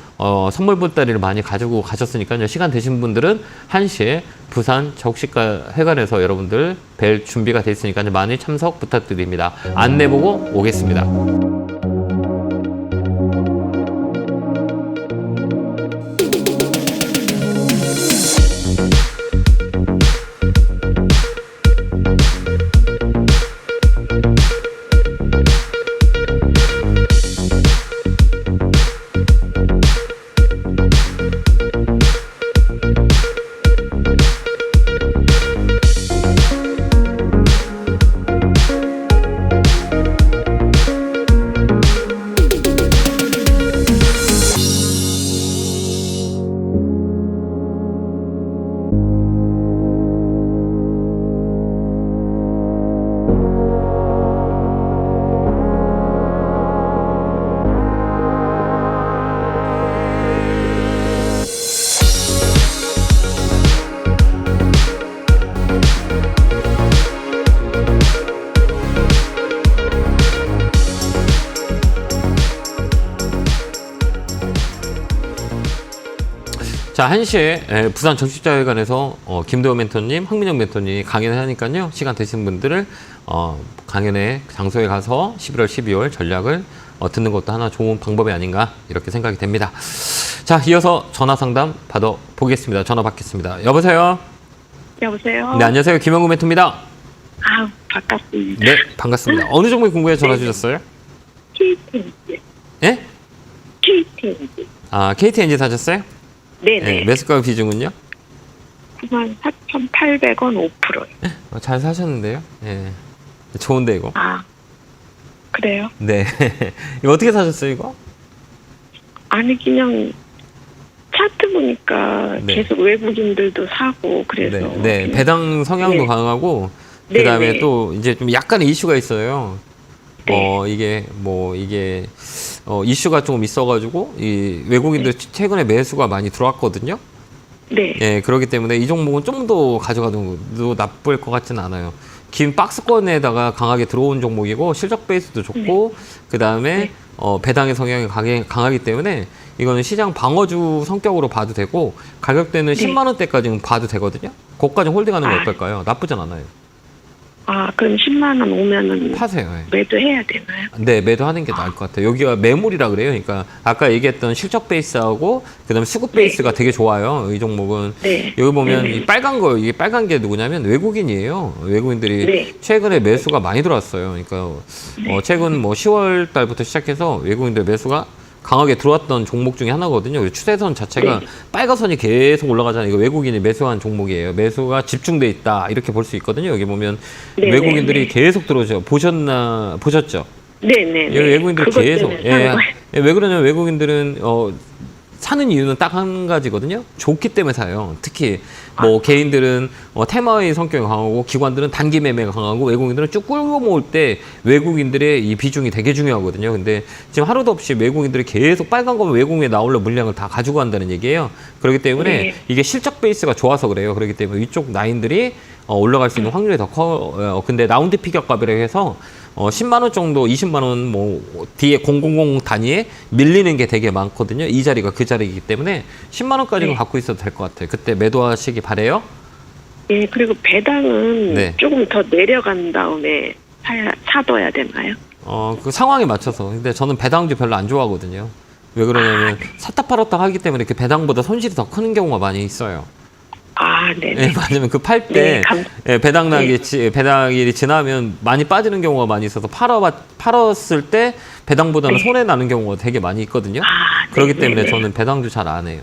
선물 보따리를 많이 가지고 가셨으니까요. 시간 되신 분들은 1시에 부산 적십자회관에서 여러분들 뵐 준비가 돼 있으니까요. 많이 참석 부탁드립니다. 안내 보고 오겠습니다. 자, 1시에 부산 적십자회관에서 김도호 멘토님, 황민영 멘토님 강연을 하니까요. 시간 되신 분들을 강연의 장소에 가서 11월, 12월 전략을 듣는 것도 하나 좋은 방법이 아닌가 이렇게 생각이 됩니다. 자, 이어서 전화 상담 받아보겠습니다. 전화 받겠습니다. 여보세요? 여보세요? 네, 안녕하세요. 김영구 멘토입니다. 반갑습니다. 네, 반갑습니다. 어느 종목이 궁금해 전화 주셨어요? KTNG. 예? KTNG. KTNG 사셨어요? 네네. 네, 매수가 비중은요? 94,800원 5%요. 잘 사셨는데요? 예. 좋은데, 이거? 그래요? 네. 이거 어떻게 사셨어요, 이거? 아니, 그냥 차트 보니까 네. 계속 외국인들도 사고, 그래서. 네. 배당 성향도 네. 강하고, 네, 그 다음에 네. 또 이제 좀 약간의 이슈가 있어요. 네. 이게 이슈가 조금 있어가지고, 이 외국인들 최근에 매수가 많이 들어왔거든요. 네. 예, 그렇기 때문에 이 종목은 좀 더 가져가도 나쁠 것 같지는 않아요. 긴 박스권에다가 강하게 들어온 종목이고 실적 베이스도 좋고 그 다음에 배당의 성향이 강하기 때문에 이거는 시장 방어주 성격으로 봐도 되고 가격대는 10만 원대까지는 봐도 되거든요. 거기까지 홀딩하는 거 어떨까요? 나쁘진 않아요. 그럼 10만 원 오면은 파세요. 예. 매도해야 되나요? 네, 매도하는 게 나을 것 같아요. 여기가 매물이라 그래요. 그러니까 아까 얘기했던 실적 베이스하고 그다음에 수급 베이스가 되게 좋아요. 이 종목은. 네. 여기 보면 이 빨간 거, 이게 빨간 게 누구냐면 외국인이에요. 외국인들이 최근에 매수가 많이 들어왔어요. 그러니까 최근 뭐 10월 달부터 시작해서 외국인들 매수가 강하게 들어왔던 종목 중에 하나거든요. 추세선 자체가 빨간선이 계속 올라가잖아요. 이거 외국인이 매수한 종목이에요. 매수가 집중돼 있다 이렇게 볼 수 있거든요. 여기 보면 외국인들이 계속 들어오죠. 보셨죠? 네네. 외국인들 계속. 왜 그러냐면 외국인들은 사는 이유는 딱 한 가지거든요. 좋기 때문에 사요. 특히 뭐 개인들은 테마의 성격이 강하고 기관들은 단기 매매가 강하고 외국인들은 쭉 끌고 모을 때 외국인들의 이 비중이 되게 중요하거든요. 근데 지금 하루도 없이 외국인들이 계속 빨간 거면 외국인에 나올려 물량을 다 가지고 간다는 얘기예요. 그렇기 때문에 이게 실적 베이스가 좋아서 그래요. 그렇기 때문에 이쪽 라인들이 올라갈 수 있는 확률이 더 커요. 근데 라운드 피격값이라고 해서 10만 원 정도, 20만 원 뭐 뒤에 000 단위에 밀리는 게 되게 많거든요. 이 자리가 그 자리이기 때문에 10만 원까지는 갖고 있어도 될 것 같아요. 그때 매도하시기 바래요. 예, 그리고 배당은 네. 조금 더 내려간 다음에 사둬야 되나요? 그 상황에 맞춰서. 근데 저는 배당주 별로 안 좋아하거든요. 왜 그러냐면 샀다 팔았다 하기 때문에 그 배당보다 손실이 더 크는 경우가 많이 있어요. 네. 예, 맞으면 그 팔 때 배당일이 지나면 많이 빠지는 경우가 많이 있어서 팔았을 때 배당보다는 손해 나는 경우가 되게 많이 있거든요. 그렇기 때문에 저는 배당주 잘 안 해요.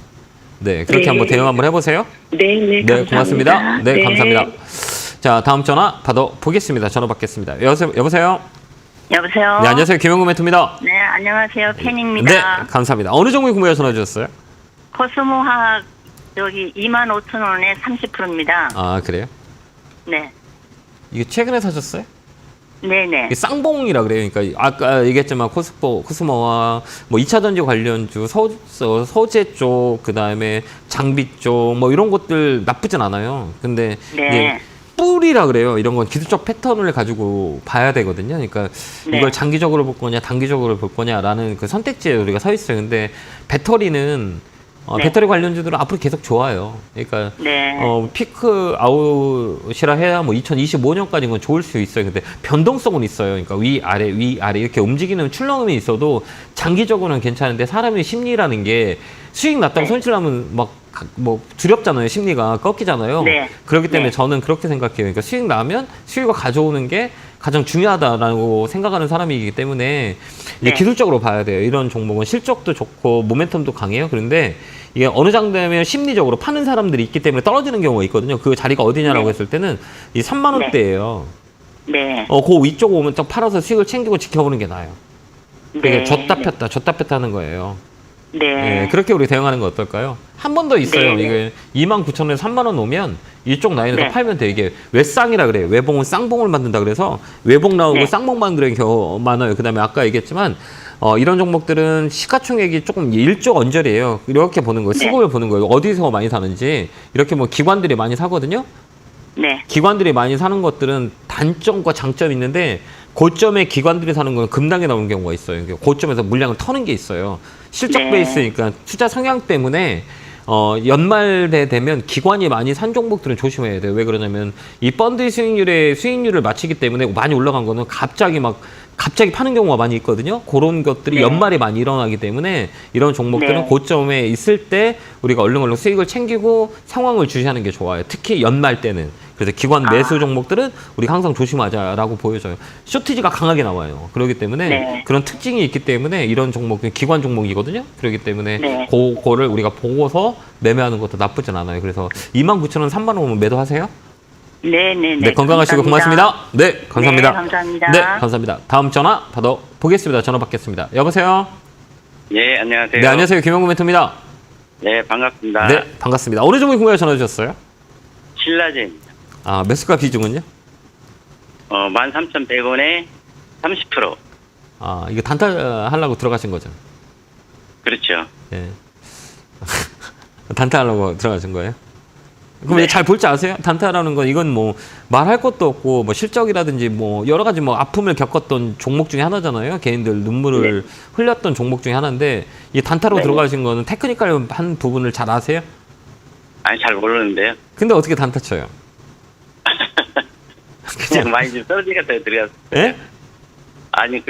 네, 그렇게 한번 대응 한번 해보세요. 네, 고맙습니다. 네, 감사합니다. 자, 다음 전화 받아보겠습니다. 전화 받겠습니다. 여보세요? 여보세요? 네, 안녕하세요. 김영구 멘토입니다. 네, 안녕하세요. 팬입니다. 네, 감사합니다. 어느 종목에 궁금해 전화 주셨어요? 코스모화학 여기 25,000원에 30%입니다. 아, 그래요? 네. 이게 최근에 사셨어요? 네네. 이게 쌍봉이라 그래요. 그러니까 아까 얘기했지만 코스모와 뭐 2차 전지 관련주, 소재 쪽, 그다음에 장비 쪽 뭐 이런 것들 나쁘진 않아요. 근데 이제 뿌리라 그래요. 이런 건 기술적 패턴을 가지고 봐야 되거든요. 그러니까 이걸 장기적으로 볼 거냐, 단기적으로 볼 거냐라는 그 선택지에 우리가 서 있어요. 근데 배터리는 배터리 관련주들은 앞으로 계속 좋아요. 그러니까 피크 아웃이라 해야 뭐 2025년까지는 건 좋을 수 있어요. 근데 변동성은 있어요. 그러니까 위아래 이렇게 움직이는 출렁임이 있어도 장기적으로는 괜찮은데 사람의 심리라는 게 수익 났다고 손실 나면 막 뭐 두렵잖아요. 심리가 꺾이잖아요. 그렇기 때문에 저는 그렇게 생각해요. 그러니까 수익 나면 수익을 가져오는 게 가장 중요하다라고 생각하는 사람이기 때문에 이제 기술적으로 봐야 돼요. 이런 종목은 실적도 좋고 모멘텀도 강해요. 그런데 이게 어느 정도 되면 심리적으로 파는 사람들이 있기 때문에 떨어지는 경우가 있거든요. 그 자리가 어디냐라고 했을 때는 이 3만 원대예요. 그 위쪽 오면 딱 팔아서 수익을 챙기고 지켜보는 게 나아요. 그러니까 줬다 폈다 하는 거예요. 네, 그렇게 우리 대응하는 거 어떨까요? 한 번 더 있어요. 이게 29,000원에 3만 원 오면 이쪽 라인에서 팔면 돼. 이게 외쌍이라 그래요. 외봉은 쌍봉을 만든다 그래서 외봉 나오고 쌍봉 만드는 경우 많아요. 그다음에 아까 얘기했지만 이런 종목들은 시가총액이 조금 1조 언저리예요. 이렇게 보는 거예요. 수급을 보는 거예요. 어디서 많이 사는지. 이렇게 뭐 기관들이 많이 사거든요. 기관들이 많이 사는 것들은 단점과 장점이 있는데 고점에 기관들이 사는 건 급락에 나오는 경우가 있어요. 고점에서 물량을 터는 게 있어요. 실적 베이스니까 투자 성향 때문에 연말에 되면 기관이 많이 산 종목들은 조심해야 돼요. 왜 그러냐면 이 펀드 수익률을 맞추기 때문에 많이 올라간 거는 갑자기 파는 경우가 많이 있거든요. 그런 것들이 연말에 많이 일어나기 때문에 이런 종목들은 고점에 있을 때 우리가 얼른 수익을 챙기고 상황을 주시하는 게 좋아요. 특히 연말 때는. 그래서 기관 매수 종목들은 우리가 항상 조심하자라고 보여져요. 쇼티지가 강하게 나와요. 그렇기 때문에 그런 특징이 있기 때문에 이런 종목은 기관 종목이거든요. 그렇기 때문에 그거를 우리가 보고서 매매하는 것도 나쁘진 않아요. 그래서 29,000원, 3만 원 오면 매도하세요. 네, 건강하시고 고맙습니다. 네, 감사합니다. 감사합니다. 네, 감사합니다. 다음 전화 받아보겠습니다. 전화 받겠습니다. 여보세요? 네, 안녕하세요. 네, 안녕하세요. 김영구 멘토입니다. 네, 반갑습니다. 네, 반갑습니다. 어느 종목에 궁금해 전화 주셨어요? 신라젠입니다. 매수가 비중은요? 13,100원에 30%. 이거 단타 하려고 들어가신 거죠? 그렇죠. 네. 단타 하려고 들어가신 거예요? 그럼 잘 볼 줄 아세요? 단타라는 건 이건 뭐 말할 것도 없고 뭐 실적이라든지 뭐 여러 가지 뭐 아픔을 겪었던 종목 중에 하나잖아요. 개인들 눈물을 흘렸던 종목 중에 하나인데 이 단타로 들어가신 거는 테크니컬한 부분을 잘 아세요? 아니, 잘 모르는데요. 근데 어떻게 단타 쳐요? 그냥 많이 좀 떨어지니까 들어갔어요. 예? 아니,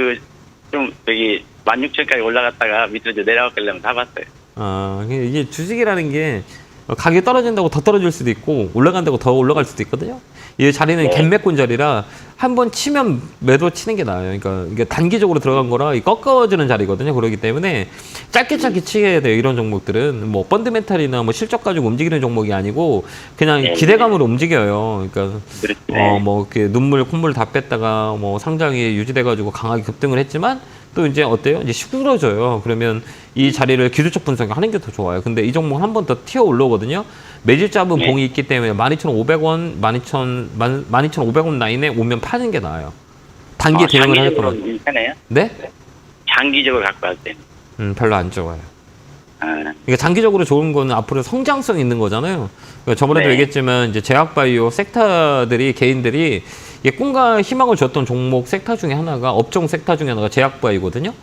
좀 여기 16,000까지 올라갔다가 밑으로 좀 내려갔길래 사봤어요. 이게 주식이라는 게 가격이 떨어진다고 더 떨어질 수도 있고 올라간다고 더 올라갈 수도 있거든요. 이 자리는 갭매권 자리라 한 번 치면 매도 치는 게 나아요. 그러니까 이게 단기적으로 들어간 거라 꺾어지는 자리거든요. 그렇기 때문에 짧게 치게 돼요. 이런 종목들은 뭐 펀드멘탈이나 뭐 실적 가지고 움직이는 종목이 아니고 그냥 기대감으로 움직여요. 그러니까 뭐 이렇게 눈물 콧물 다 뺐다가 뭐 상장이 유지돼 가지고 강하게 급등을 했지만 또 이제 어때요? 이제 시끄러져요. 그러면 이 자리를 기술적 분석하는 게 더 좋아요. 근데 이 종목은 한 번 더 튀어 올라오거든요. 매질 잡은 봉이 있기 때문에 12,500원, 12,500원 라인에 오면 파는 게 나아요. 단기 대응을 할 거면. 괜찮아요? 네? 장기적으로 갖고 왔을 때. 별로 안 좋아요. 그러니까 장기적으로 좋은 거는 앞으로 성장성 있는 거잖아요. 그러니까 저번에도 얘기했지만 이제 제약바이오 섹터들이 개인들이 이게 꿈과 희망을 줬던 종목 섹터 중에 하나가 업종 섹터 중에 하나가 제약바이오거든요.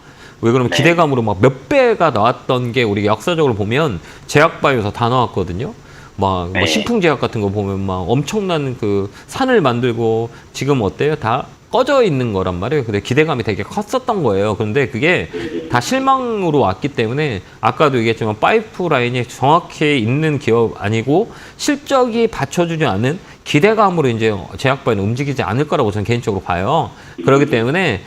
왜 그러면 기대감으로 막 몇 배가 나왔던 게 우리가 역사적으로 보면 제약바이오에서 다 나왔거든요. 막 뭐 신풍제약 같은 거 보면 막 엄청난 그 산을 만들고 지금 어때요? 다 꺼져 있는 거란 말이에요. 근데 기대감이 되게 컸었던 거예요. 그런데 그게 다 실망으로 왔기 때문에 아까도 얘기했지만 파이프라인이 정확히 있는 기업 아니고 실적이 받쳐주지 않은 기대감으로 이제 제약바이오는 움직이지 않을 거라고 저는 개인적으로 봐요. 그렇기 때문에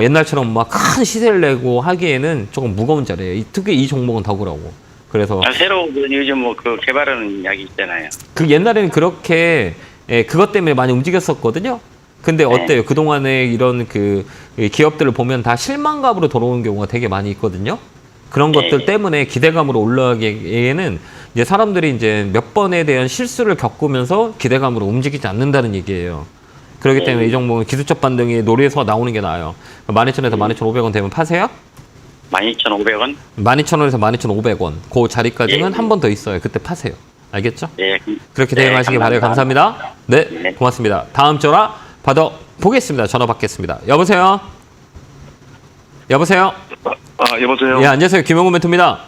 옛날처럼 막 큰 시세를 내고 하기에는 조금 무거운 자리예요. 특히 이 종목은 더 그러고. 그래서 새로 요즘 뭐 그 개발하는 약이 있잖아요. 그 옛날에는 그렇게 그것 때문에 많이 움직였었거든요. 근데 어때요? 그동안에 이런 그 기업들을 보면 다 실망감으로 돌아오는 경우가 되게 많이 있거든요. 그런 것들 때문에 기대감으로 올라가기에는 이제 사람들이 이제 몇 번에 대한 실수를 겪으면서 기대감으로 움직이지 않는다는 얘기예요. 그렇기 때문에 이 종목은 기술적 반등이 노래에서 나오는 게 나아요. 12,000원에서 12,500원 되면 파세요? 12,500원? 12,000원에서 12,500원. 그 자리까지는 한 번 더 있어요. 그때 파세요. 알겠죠? 예. 그렇게 대응하시기 바라요. 감사합니다. 네, 고맙습니다. 다음 전화 받아보겠습니다. 전화 받겠습니다. 여보세요? 여보세요? 여보세요? 예, 안녕하세요. 김영훈 멘토입니다.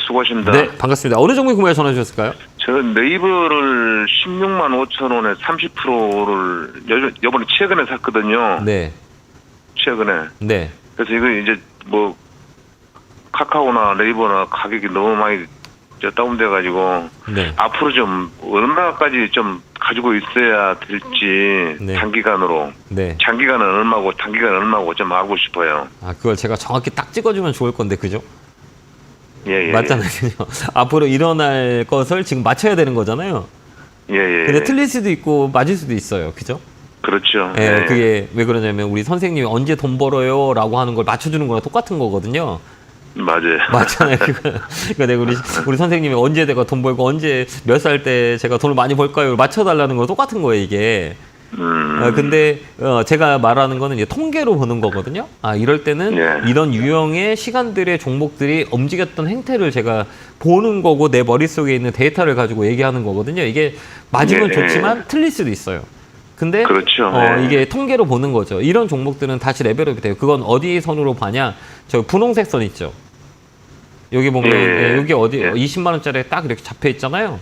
수고하십니다. 네, 반갑습니다. 어느 종목 구매에 전화 주셨을까요? 저는 네이버를 16만 5천 원에 30%를 요번에 최근에 샀거든요. 네. 최근에. 네. 그래서 이거 이제 뭐 카카오나 네이버나 가격이 너무 많이 다운돼가지고 앞으로 좀 얼마까지 좀 가지고 있어야 될지 장기간으로. 장기간은 얼마고 단기간은 얼마고 좀 알고 싶어요. 그걸 제가 정확히 딱 찍어주면 좋을 건데 그죠? 예. 맞잖아요. 앞으로 일어날 것을 지금 맞춰야 되는 거잖아요. 예. 근데 틀릴 수도 있고 맞을 수도 있어요. 그죠? 그렇죠. 예, 그게 왜 그러냐면 우리 선생님이 언제 돈 벌어요? 라고 하는 걸 맞춰주는 거랑 똑같은 거거든요. 맞아요. 맞잖아요. 그러니까 내가 우리 선생님이 언제 내가 돈 벌고 언제 몇 살 때 제가 돈을 많이 벌까요? 맞춰달라는 거 똑같은 거예요, 이게. 근데 제가 말하는 거는 이제 통계로 보는 거거든요. 이럴 때는 이런 유형의 시간들의 종목들이 움직였던 행태를 제가 보는 거고 내 머릿속에 있는 데이터를 가지고 얘기하는 거거든요. 이게 맞으면 좋지만 틀릴 수도 있어요. 근데 이게 통계로 보는 거죠. 이런 종목들은 다시 레벨업이 돼요. 그건 어디 선으로 봐냐? 저 분홍색 선 있죠. 여기 보면 여기 어디 20만 원짜리 딱 이렇게 잡혀 있잖아요.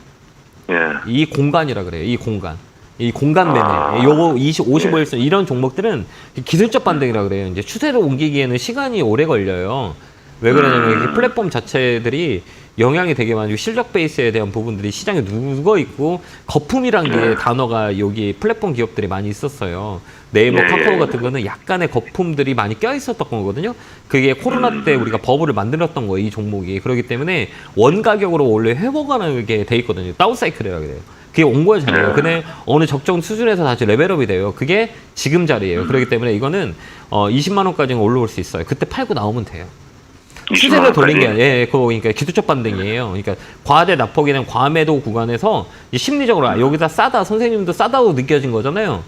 이 공간이라 그래요. 이 공간. 이 공간 매매, 요거 55일선 이런 종목들은 기술적 반등이라 그래요. 이제 추세로 옮기기에는 시간이 오래 걸려요. 왜 그러냐면 이 플랫폼 자체들이 영향이 되게 많고 실적 베이스에 대한 부분들이 시장에 누워 있고 거품이란 게 단어가 여기 플랫폼 기업들이 많이 있었어요. 네이버, 카카오 같은 거는 약간의 거품들이 많이 껴 있었던 거거든요. 그게 코로나 때 우리가 버블을 만들었던 거예요, 이 종목이. 그렇기 때문에 원 가격으로 원래 회복하는 게 돼 있거든요. 다운사이클이라 그래요. 그게 온 거의 자리예요. 근데 어느 적정 수준에서 다시 레벨업이 돼요. 그게 지금 자리예요. 그렇기 때문에 이거는 20만 원까지는 올라올 수 있어요. 그때 팔고 나오면 돼요. 추세를 돌린 게 아니에요. 그러니까 기술적 반등이에요. 그러니까 과대 낙폭이나 과매도 구간에서 심리적으로 여기다 싸다, 선생님도 싸다고 느껴진 거잖아요.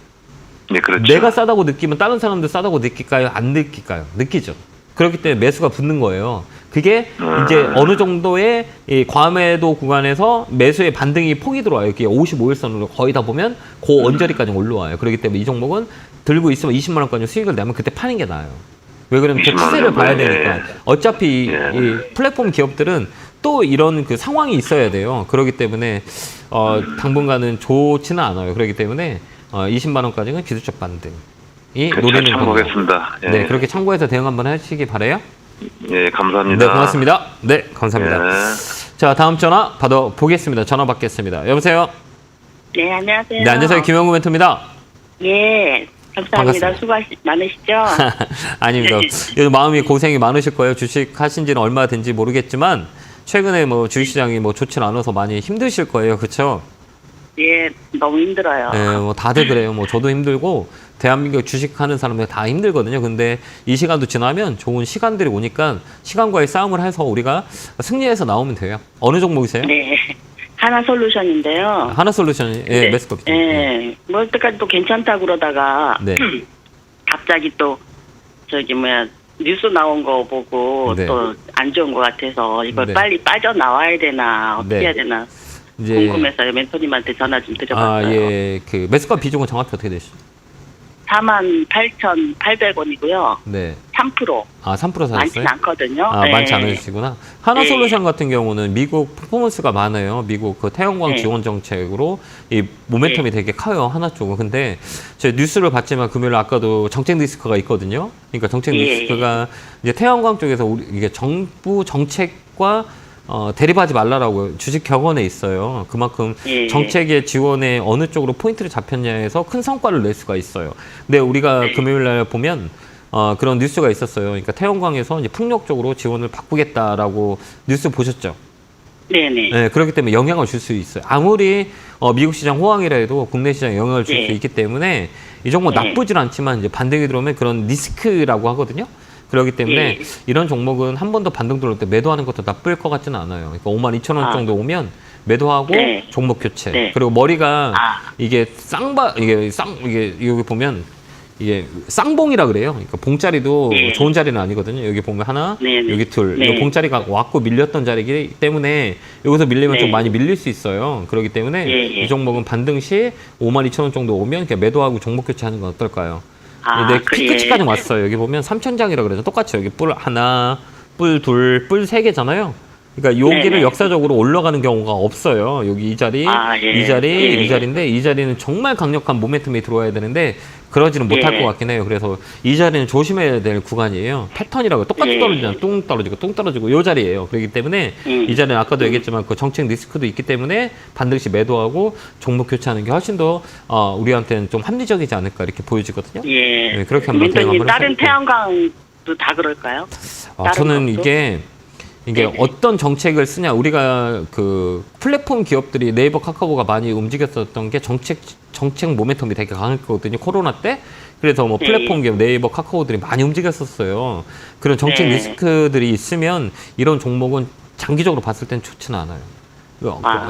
네, 그렇죠. 내가 싸다고 느끼면 다른 사람도 싸다고 느낄까요? 안 느낄까요? 느끼죠. 그렇기 때문에 매수가 붙는 거예요. 그게 이제 어느 정도의 이 과매도 구간에서 매수의 반등이 폭이 들어와요. 이게 55일선으로 거의 다 보면 그 언저리까지 올라와요. 그렇기 때문에 이 종목은 들고 있으면 20만 원까지 수익을 내면 그때 파는 게 나아요. 왜 그러면 그 추세를 봐야 되니까. 어차피 이 플랫폼 기업들은 또 이런 그 상황이 있어야 돼요. 그렇기 때문에 당분간은 좋지는 않아요. 그렇기 때문에 20만 원까지는 기술적 반등이 노리는 참고하겠습니다. 네, 그렇게 참고해서 대응 한번 하시기 바래요. 네, 감사합니다. 네, 고맙습니다. 네, 감사합니다. 자, 다음 전화 받아보겠습니다. 전화 받겠습니다. 여보세요? 네, 안녕하세요. 네, 안녕하세요. 김영구 멘토입니다. 예, 감사합니다. 수고 많으시죠? 아닙니다. 요즘 마음이 고생이 많으실 거예요. 주식 하신 지는 얼마 된지 모르겠지만 최근에 뭐 주식시장이 뭐 좋지 않아서 많이 힘드실 거예요. 그렇죠? 예, 너무 힘들어요. 네, 뭐 다들 그래요. 뭐 저도 힘들고 대한민국 주식하는 사람들 다 힘들거든요. 근데 이 시간도 지나면 좋은 시간들이 오니까 시간과의 싸움을 해서 우리가 승리해서 나오면 돼요. 어느 종목이세요? 네. 하나솔루션인데요. 하나솔루션, 예, 네. 매스컵. 예. 뭐 여태까지 또 괜찮다고 그러다가 네. 갑자기 또 뉴스 나온 거 보고 네. 또 안 좋은 것 같아서 이걸 네. 빨리 빠져나와야 되나 어떻게 네. 해야 되나 이제 궁금해서 멘토님한테 전화 좀 드려봤어요. 예, 그 매스컵 비중은 정확히 어떻게 되시죠? 48,800원이고요. 네. 3%. 3% 사셨어요? 많진 않거든요. 아, 네. 많지 않으시구나. 하나솔루션 같은 경우는 미국 퍼포먼스가 많아요. 미국 그 태양광 네. 지원 정책으로 이 모멘텀이 되게 커요. 하나 쪽은. 근데 제가 뉴스를 봤지만 금요일 아까도 정책 리스크가 있거든요. 그러니까 정책 리스크가 이제 태양광 쪽에서 이게 정부 정책과 대립하지 말라라고 주식 격언에 있어요. 그만큼 정책의 지원에 어느 쪽으로 포인트를 잡혔냐에서 큰 성과를 낼 수가 있어요. 근데 우리가 금요일 날 보면 그런 뉴스가 있었어요. 그러니까 태양광에서 이제 풍력적으로 지원을 바꾸겠다라고 뉴스 보셨죠? 네네. 네, 그렇기 때문에 영향을 줄 수 있어요. 아무리 미국 시장 호황이라 해도 국내 시장에 영향을 줄 수 있기 때문에 이 종목 나쁘진 않지만 이제 반등이 들어오면 그런 리스크라고 하거든요. 그렇기 때문에 이런 종목은 한 번 더 반등 들어올 때 매도하는 것도 나쁠 것 같지는 않아요. 그러니까 52,000원 정도 오면 매도하고 종목 교체. 그리고 머리가 이게 이게 여기 보면 이게 쌍봉이라 그래요. 그러니까 봉자리도 좋은 자리는 아니거든요. 여기 보면 하나, 여기 둘. 이 봉자리가 왔고 밀렸던 자리이기 때문에 여기서 밀리면 좀 많이 밀릴 수 있어요. 그렇기 때문에 이 종목은 반등 시 52,000원 정도 오면 그냥 매도하고 종목 교체하는 건 어떨까요? 근데 피크치까지 왔어요. 여기 보면 3,000장이라 그래서 똑같이 여기 뿔 하나, 뿔 둘, 뿔 세 개잖아요. 그러니까 여기를 역사적으로 올라가는 경우가 없어요. 여기 이 자리, 이 자리, 이 자리인데 이 자리는 정말 강력한 모멘텀이 들어와야 되는데 그러지는 못할 것 같긴 해요. 그래서 이 자리는 조심해야 될 구간이에요. 패턴이라고 똑같이 떨어지잖아요. 뚱 떨어지고 뚱 떨어지고 이 자리예요. 그렇기 때문에 이 자리는 아까도 얘기했지만 그 정책 리스크도 있기 때문에 반드시 매도하고 종목 교체하는 게 훨씬 더 우리한테는 좀 합리적이지 않을까 이렇게 보여지거든요. 네, 그렇게 한번 대응 한번 다른 해볼게요. 태양광도 다 그럴까요? 저는 이게 어떤 정책을 쓰냐 우리가 그 플랫폼 기업들이 네이버 카카오가 많이 움직였었던 게 정책 모멘텀이 되게 강했거든요. 코로나 때. 그래서 뭐 플랫폼 기업 네이버 카카오들이 많이 움직였었어요. 그런 정책 리스크들이 있으면 이런 종목은 장기적으로 봤을 땐 좋지는 않아요.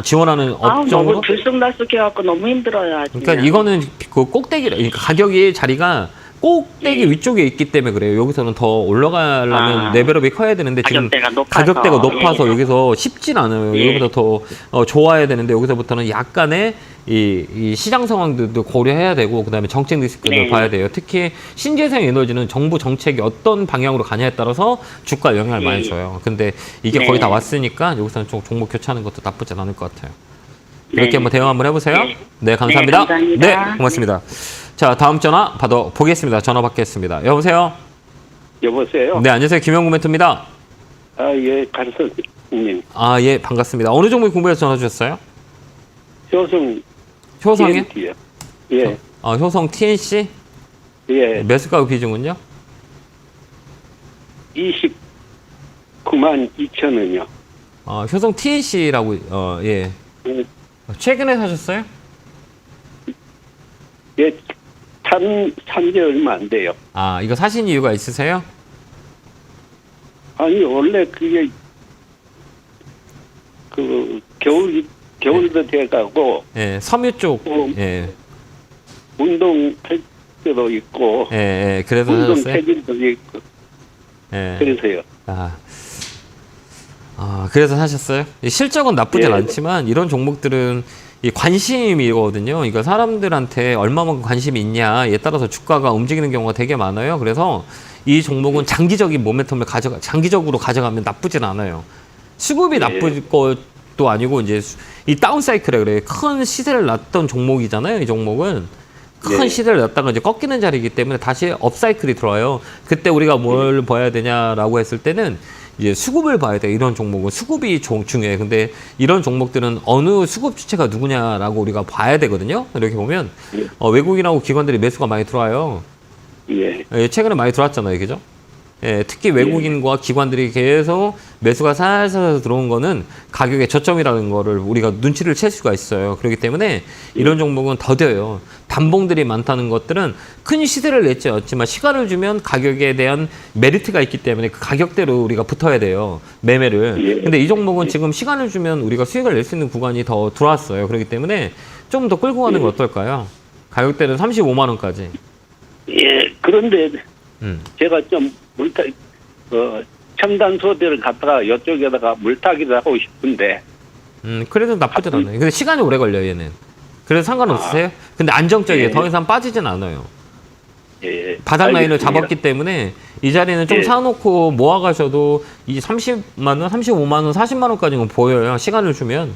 지원하는 업종으로 너무 들쑥날쑥해갖고 너무 힘들어요. 아주 그러니까 이거는 그 꼭대기라 그러니까 가격이 자리가 꼭대기 위쪽에 있기 때문에 그래요. 여기서는 더 올라가려면 레벨업이 커야 되는데 지금 가격대가 높아서 여기서 쉽진 않아요. 여기보다 더 좋아야 되는데 여기서부터는 약간의 이 시장 상황들도 고려해야 되고 그다음에 정책 리스크를 봐야 돼요. 특히 신재생 에너지는 정부 정책이 어떤 방향으로 가냐에 따라서 주가에 영향을 많이 줘요. 근데 이게 거의 다 왔으니까 여기서는 좀 종목 교체하는 것도 나쁘진 않을 것 같아요. 이렇게 한번 대응 한번 해보세요. 네, 감사합니다. 감사합니다. 네, 고맙습니다. 자, 다음 전화 받아보겠습니다. 전화 받겠습니다. 여보세요? 여보세요? 네, 안녕하세요. 김영구 멘토입니다. 예, 가르쳐님. 예, 반갑습니다. 어느 종목 공부해서 전화 주셨어요? 효성이요? TNT요. 예. 효성 TNC? 예. 매수가 비중은요? 29만 2천 원이요. 효성 TNC라고, 예. 최근에 사셨어요? 예, 산지 얼마 안 돼요. 이거 사신 이유가 있으세요? 아니, 원래 그게, 겨울도 돼가고. 예, 섬유 쪽. 예. 운동할 때도 있고. 예, 그래서 운동 사셨어요? 체질도 있고. 예. 그래서요. 그래서 사셨어요? 실적은 나쁘진 않지만 이런 종목들은 이 관심이거든요. 그러니까 사람들한테 얼마만큼 관심이 있냐에 따라서 주가가 움직이는 경우가 되게 많아요. 그래서 이 종목은 장기적인 모멘텀을 장기적으로 가져가면 나쁘진 않아요. 수급이 나쁠 것도 아니고 이제 이 다운사이클에 그래 큰 시세를 났던 종목이잖아요. 이 종목은 큰 시세를 났다가 이제 꺾이는 자리이기 때문에 다시 업사이클이 들어와요. 그때 우리가 뭘 봐야 되냐라고 했을 때는 이제 수급을 봐야 돼. 이런 종목은 수급이 중요해. 근데 이런 종목들은 어느 수급 주체가 누구냐라고 우리가 봐야 되거든요. 이렇게 보면 외국인하고 기관들이 매수가 많이 들어와요. 최근에 많이 들어왔잖아요, 그죠? 특히 외국인과 기관들이 계속 매수가 살살 들어온 거는 가격의 저점이라는 거를 우리가 눈치를 챌 수가 있어요. 그렇기 때문에 이런 종목은 더뎌요. 단봉들이 많다는 것들은 큰 시세를 냈지 않지만 시간을 주면 가격에 대한 메리트가 있기 때문에 그 가격대로 우리가 붙어야 돼요. 매매를. 근데 이 종목은 지금 시간을 주면 우리가 수익을 낼 수 있는 구간이 더 들어왔어요. 그렇기 때문에 좀 더 끌고 가는 건 어떨까요? 가격대는 35만 원까지. 예, 그런데 제가 좀 첨단 소재를 갖다가 이쪽에다가 물타기를 하고 싶은데. 그래도 나쁘진 않아요. 근데 시간이 오래 걸려요, 얘는. 그래서 상관없으세요? 근데 안정적이에요. 더 이상 빠지진 않아요. 예, 바닥 라인을 알겠습니다. 잡았기 때문에 이 자리는 좀 사놓고 모아가셔도 이 30만 원, 35만 원, 40만 원까지는 보여요. 시간을 주면.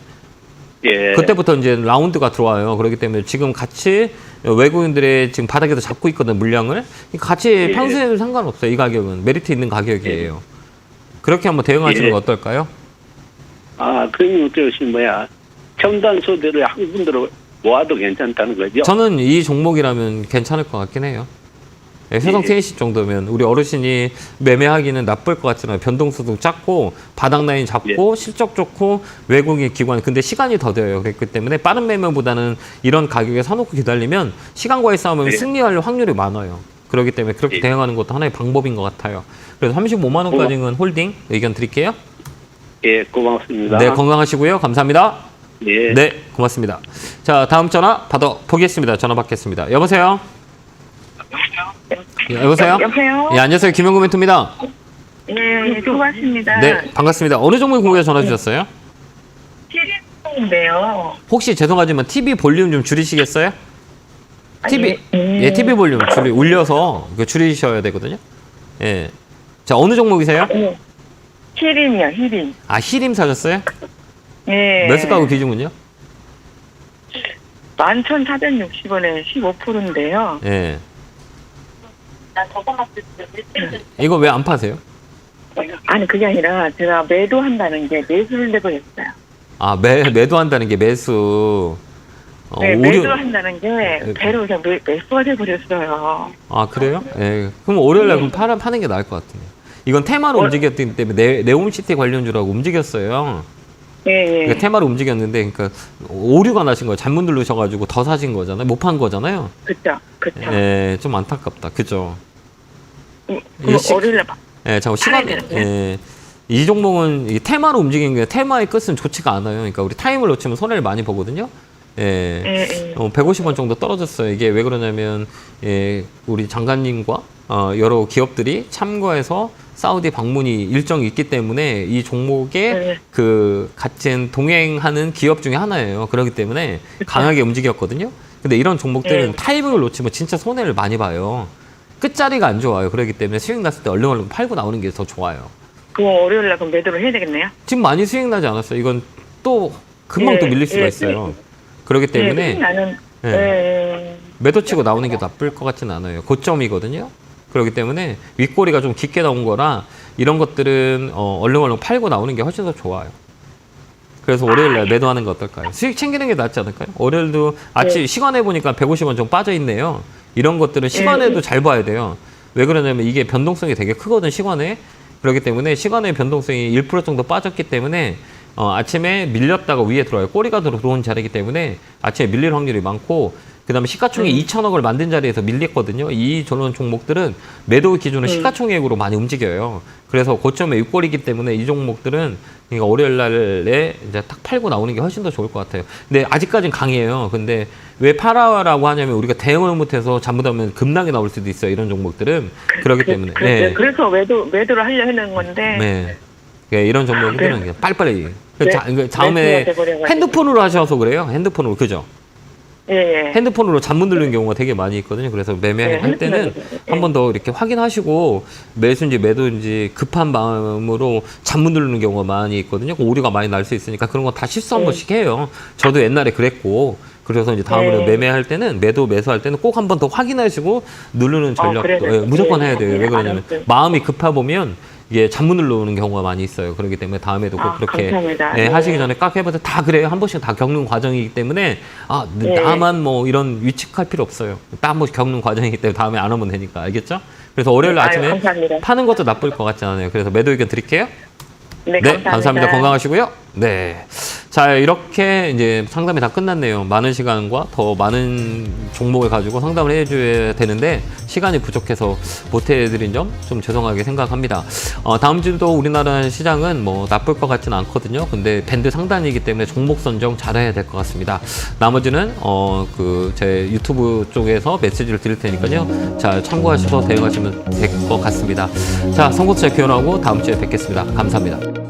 예. 그때부터 이제 라운드가 들어와요. 그렇기 때문에 지금 같이 외국인들의 지금 바닥에서 잡고 있거든, 물량을. 같이 평소에는 상관없어요. 이 가격은. 메리트 있는 가격이에요. 그렇게 한번 대응하시는 거 어떨까요? 그러면 그것이 첨단 소재를 한 군데로 모아도 괜찮다는 거죠? 저는 이 종목이라면 괜찮을 것 같긴 해요. 세성 테니시 정도면 우리 어르신이 매매하기는 나쁠 것 같지만 변동수도 작고 바닥 라인 잡고 실적 좋고 외국인 기관 근데 시간이 더뎌요. 그렇기 때문에 빠른 매매보다는 이런 가격에 사놓고 기다리면 시간과의 싸움은 승리할 확률이 많아요. 그렇기 때문에 그렇게 대응하는 것도 하나의 방법인 것 같아요. 그래서 35만 원까지는 홀딩 의견 드릴게요. 예, 고맙습니다. 네, 건강하시고요. 감사합니다. 예. 네, 고맙습니다. 자, 다음 전화 받아보겠습니다. 전화 받겠습니다. 여보세요? 여보세요? 여보세요? 예, 안녕하세요. 김영구 멘토입니다. 예, 수고하십니다. 네, 반갑습니다. 어느 종목에 궁금해 전화 주셨어요? TV인데요. 혹시 죄송하지만 TV 볼륨 좀 줄이시겠어요? TV, TV 볼륨 올려서 줄이셔야 되거든요. 예. 자, 어느 종목이세요? 히림이요, 히림. 아, 히림 사셨어요? 네. 매수 가구 비중은요? 11,460원에 15%인데요. 예. 이거 왜 안 파세요? 아니, 그게 아니라 제가 매도한다는 게 매수를 내버렸어요. 아, 매도한다는 게 매수. 네, 매도한다는 게 배로 그냥 매수가 돼버렸어요. 아, 그래요? 예. 그럼 월요일날 그럼 파는 게 나을 것 같아요. 이건 테마로 움직였기 때문에 네옴시티 관련주라고 움직였어요. 예. 그러니까 테마로 움직였는데, 그러니까 오류가 나신 거예요. 잘못 누르셔가지고 더 사신 거잖아요. 못 판 거잖아요. 그쵸. 예, 좀 안타깝다. 그죠? 월요일날 예, 잠깐 이 종목은 이 테마로 움직이는 게 테마의 끝은 좋지가 않아요. 그러니까 우리 타임을 놓치면 손해를 많이 보거든요. 예. 150원 정도 떨어졌어요. 이게 왜 그러냐면, 우리 장관님과 여러 기업들이 참고해서 사우디 방문이 일정이 있기 때문에 이 종목에 같은 동행하는 기업 중에 하나예요. 그렇기 때문에 강하게 움직였거든요. 근데 이런 종목들은 타이밍을 놓치면 진짜 손해를 많이 봐요. 끝자리가 안 좋아요. 그렇기 때문에 수익 났을 때 얼른 팔고 나오는 게 더 좋아요. 그럼 월요일날 그럼 매도를 해야 되겠네요? 지금 많이 수익 나지 않았어요. 이건 또 금방 또 밀릴 수가 있어요. 그렇기 때문에 매도 치고 나오는 게 나쁠 것 같지는 않아요. 고점이거든요. 그렇기 때문에 윗꼬리가 좀 깊게 나온 거라 이런 것들은 얼른 팔고 나오는 게 훨씬 더 좋아요. 그래서 월요일날 매도하는 거 어떨까요? 수익 챙기는 게 낫지 않을까요? 월요일도 아침 시간에 보니까 150원 좀 빠져있네요. 이런 것들은 시간에도 잘 봐야 돼요. 왜 그러냐면 이게 변동성이 되게 크거든, 시간에. 그렇기 때문에 시간의 변동성이 1% 정도 빠졌기 때문에 아침에 밀렸다가 위에 들어와요. 꼬리가 들어온 자리이기 때문에 아침에 밀릴 확률이 많고 그 다음에 시가총액 2천억을 만든 자리에서 밀렸거든요. 저런 종목들은 매도 기준은 시가총액으로 많이 움직여요. 그래서 고점에 윗꼬리이기 때문에 이 종목들은 그러니까 월요일 날에 이제 딱 팔고 나오는 게 훨씬 더 좋을 것 같아요. 근데 아직까지는 강해요. 근데 왜 팔아라고 하냐면 우리가 대응을 못해서 잘못하면 급락이 나올 수도 있어요. 이런 종목들은. 그렇기 때문에. 그래서 매도를 하려 하는 건데. 네. 이런 종목들은 그냥 빨리빨리. 다음에 핸드폰으로 하셔서 그래요. 핸드폰으로. 그죠? 핸드폰으로 잠못 들는 경우가 되게 많이 있거든요. 그래서 매매할 때는 한 번 더 이렇게 확인하시고 매수인지 매도인지 급한 마음으로 잠못 누르는 경우가 많이 있거든요. 오류가 많이 날 수 있으니까 그런 거 다 실수 한 번씩 해요. 저도 옛날에 그랬고 그래서 이제 다음으로 매매할 때는 매수할 때는 꼭 한 번 더 확인하시고 누르는 전략도 무조건 해야 돼요. 왜 그러냐면 마음이 급하 보면 이게 잠못 눌러오는 경우가 많이 있어요. 그렇기 때문에 다음에도 꼭 그렇게 하시기 전에 깍 해봐서 다 그래요. 한 번씩 다 겪는 과정이기 때문에 나만 뭐 이런 위축할 필요 없어요. 딱 한 번씩 겪는 과정이기 때문에 다음에 안 하면 되니까. 알겠죠? 그래서 월요일 아침에 감사합니다. 파는 것도 나쁠 것 같지 않아요. 그래서 매도 의견 드릴게요. 네, 감사합니다. 건강하시고요. 네. 자, 이렇게 이제 상담이 다 끝났네요. 많은 시간과 더 많은 종목을 가지고 상담을 해줘야 되는데 시간이 부족해서 못 해드린 점 좀 죄송하게 생각합니다. 다음 주도 우리나라 시장은 뭐 나쁠 것 같지는 않거든요. 근데 밴드 상단이기 때문에 종목 선정 잘해야 될 것 같습니다. 나머지는 제 유튜브 쪽에서 메시지를 드릴 테니까요. 잘 참고하셔서 대응하시면 될 것 같습니다. 자, 선거투자 기원하고 다음 주에 뵙겠습니다. 감사합니다.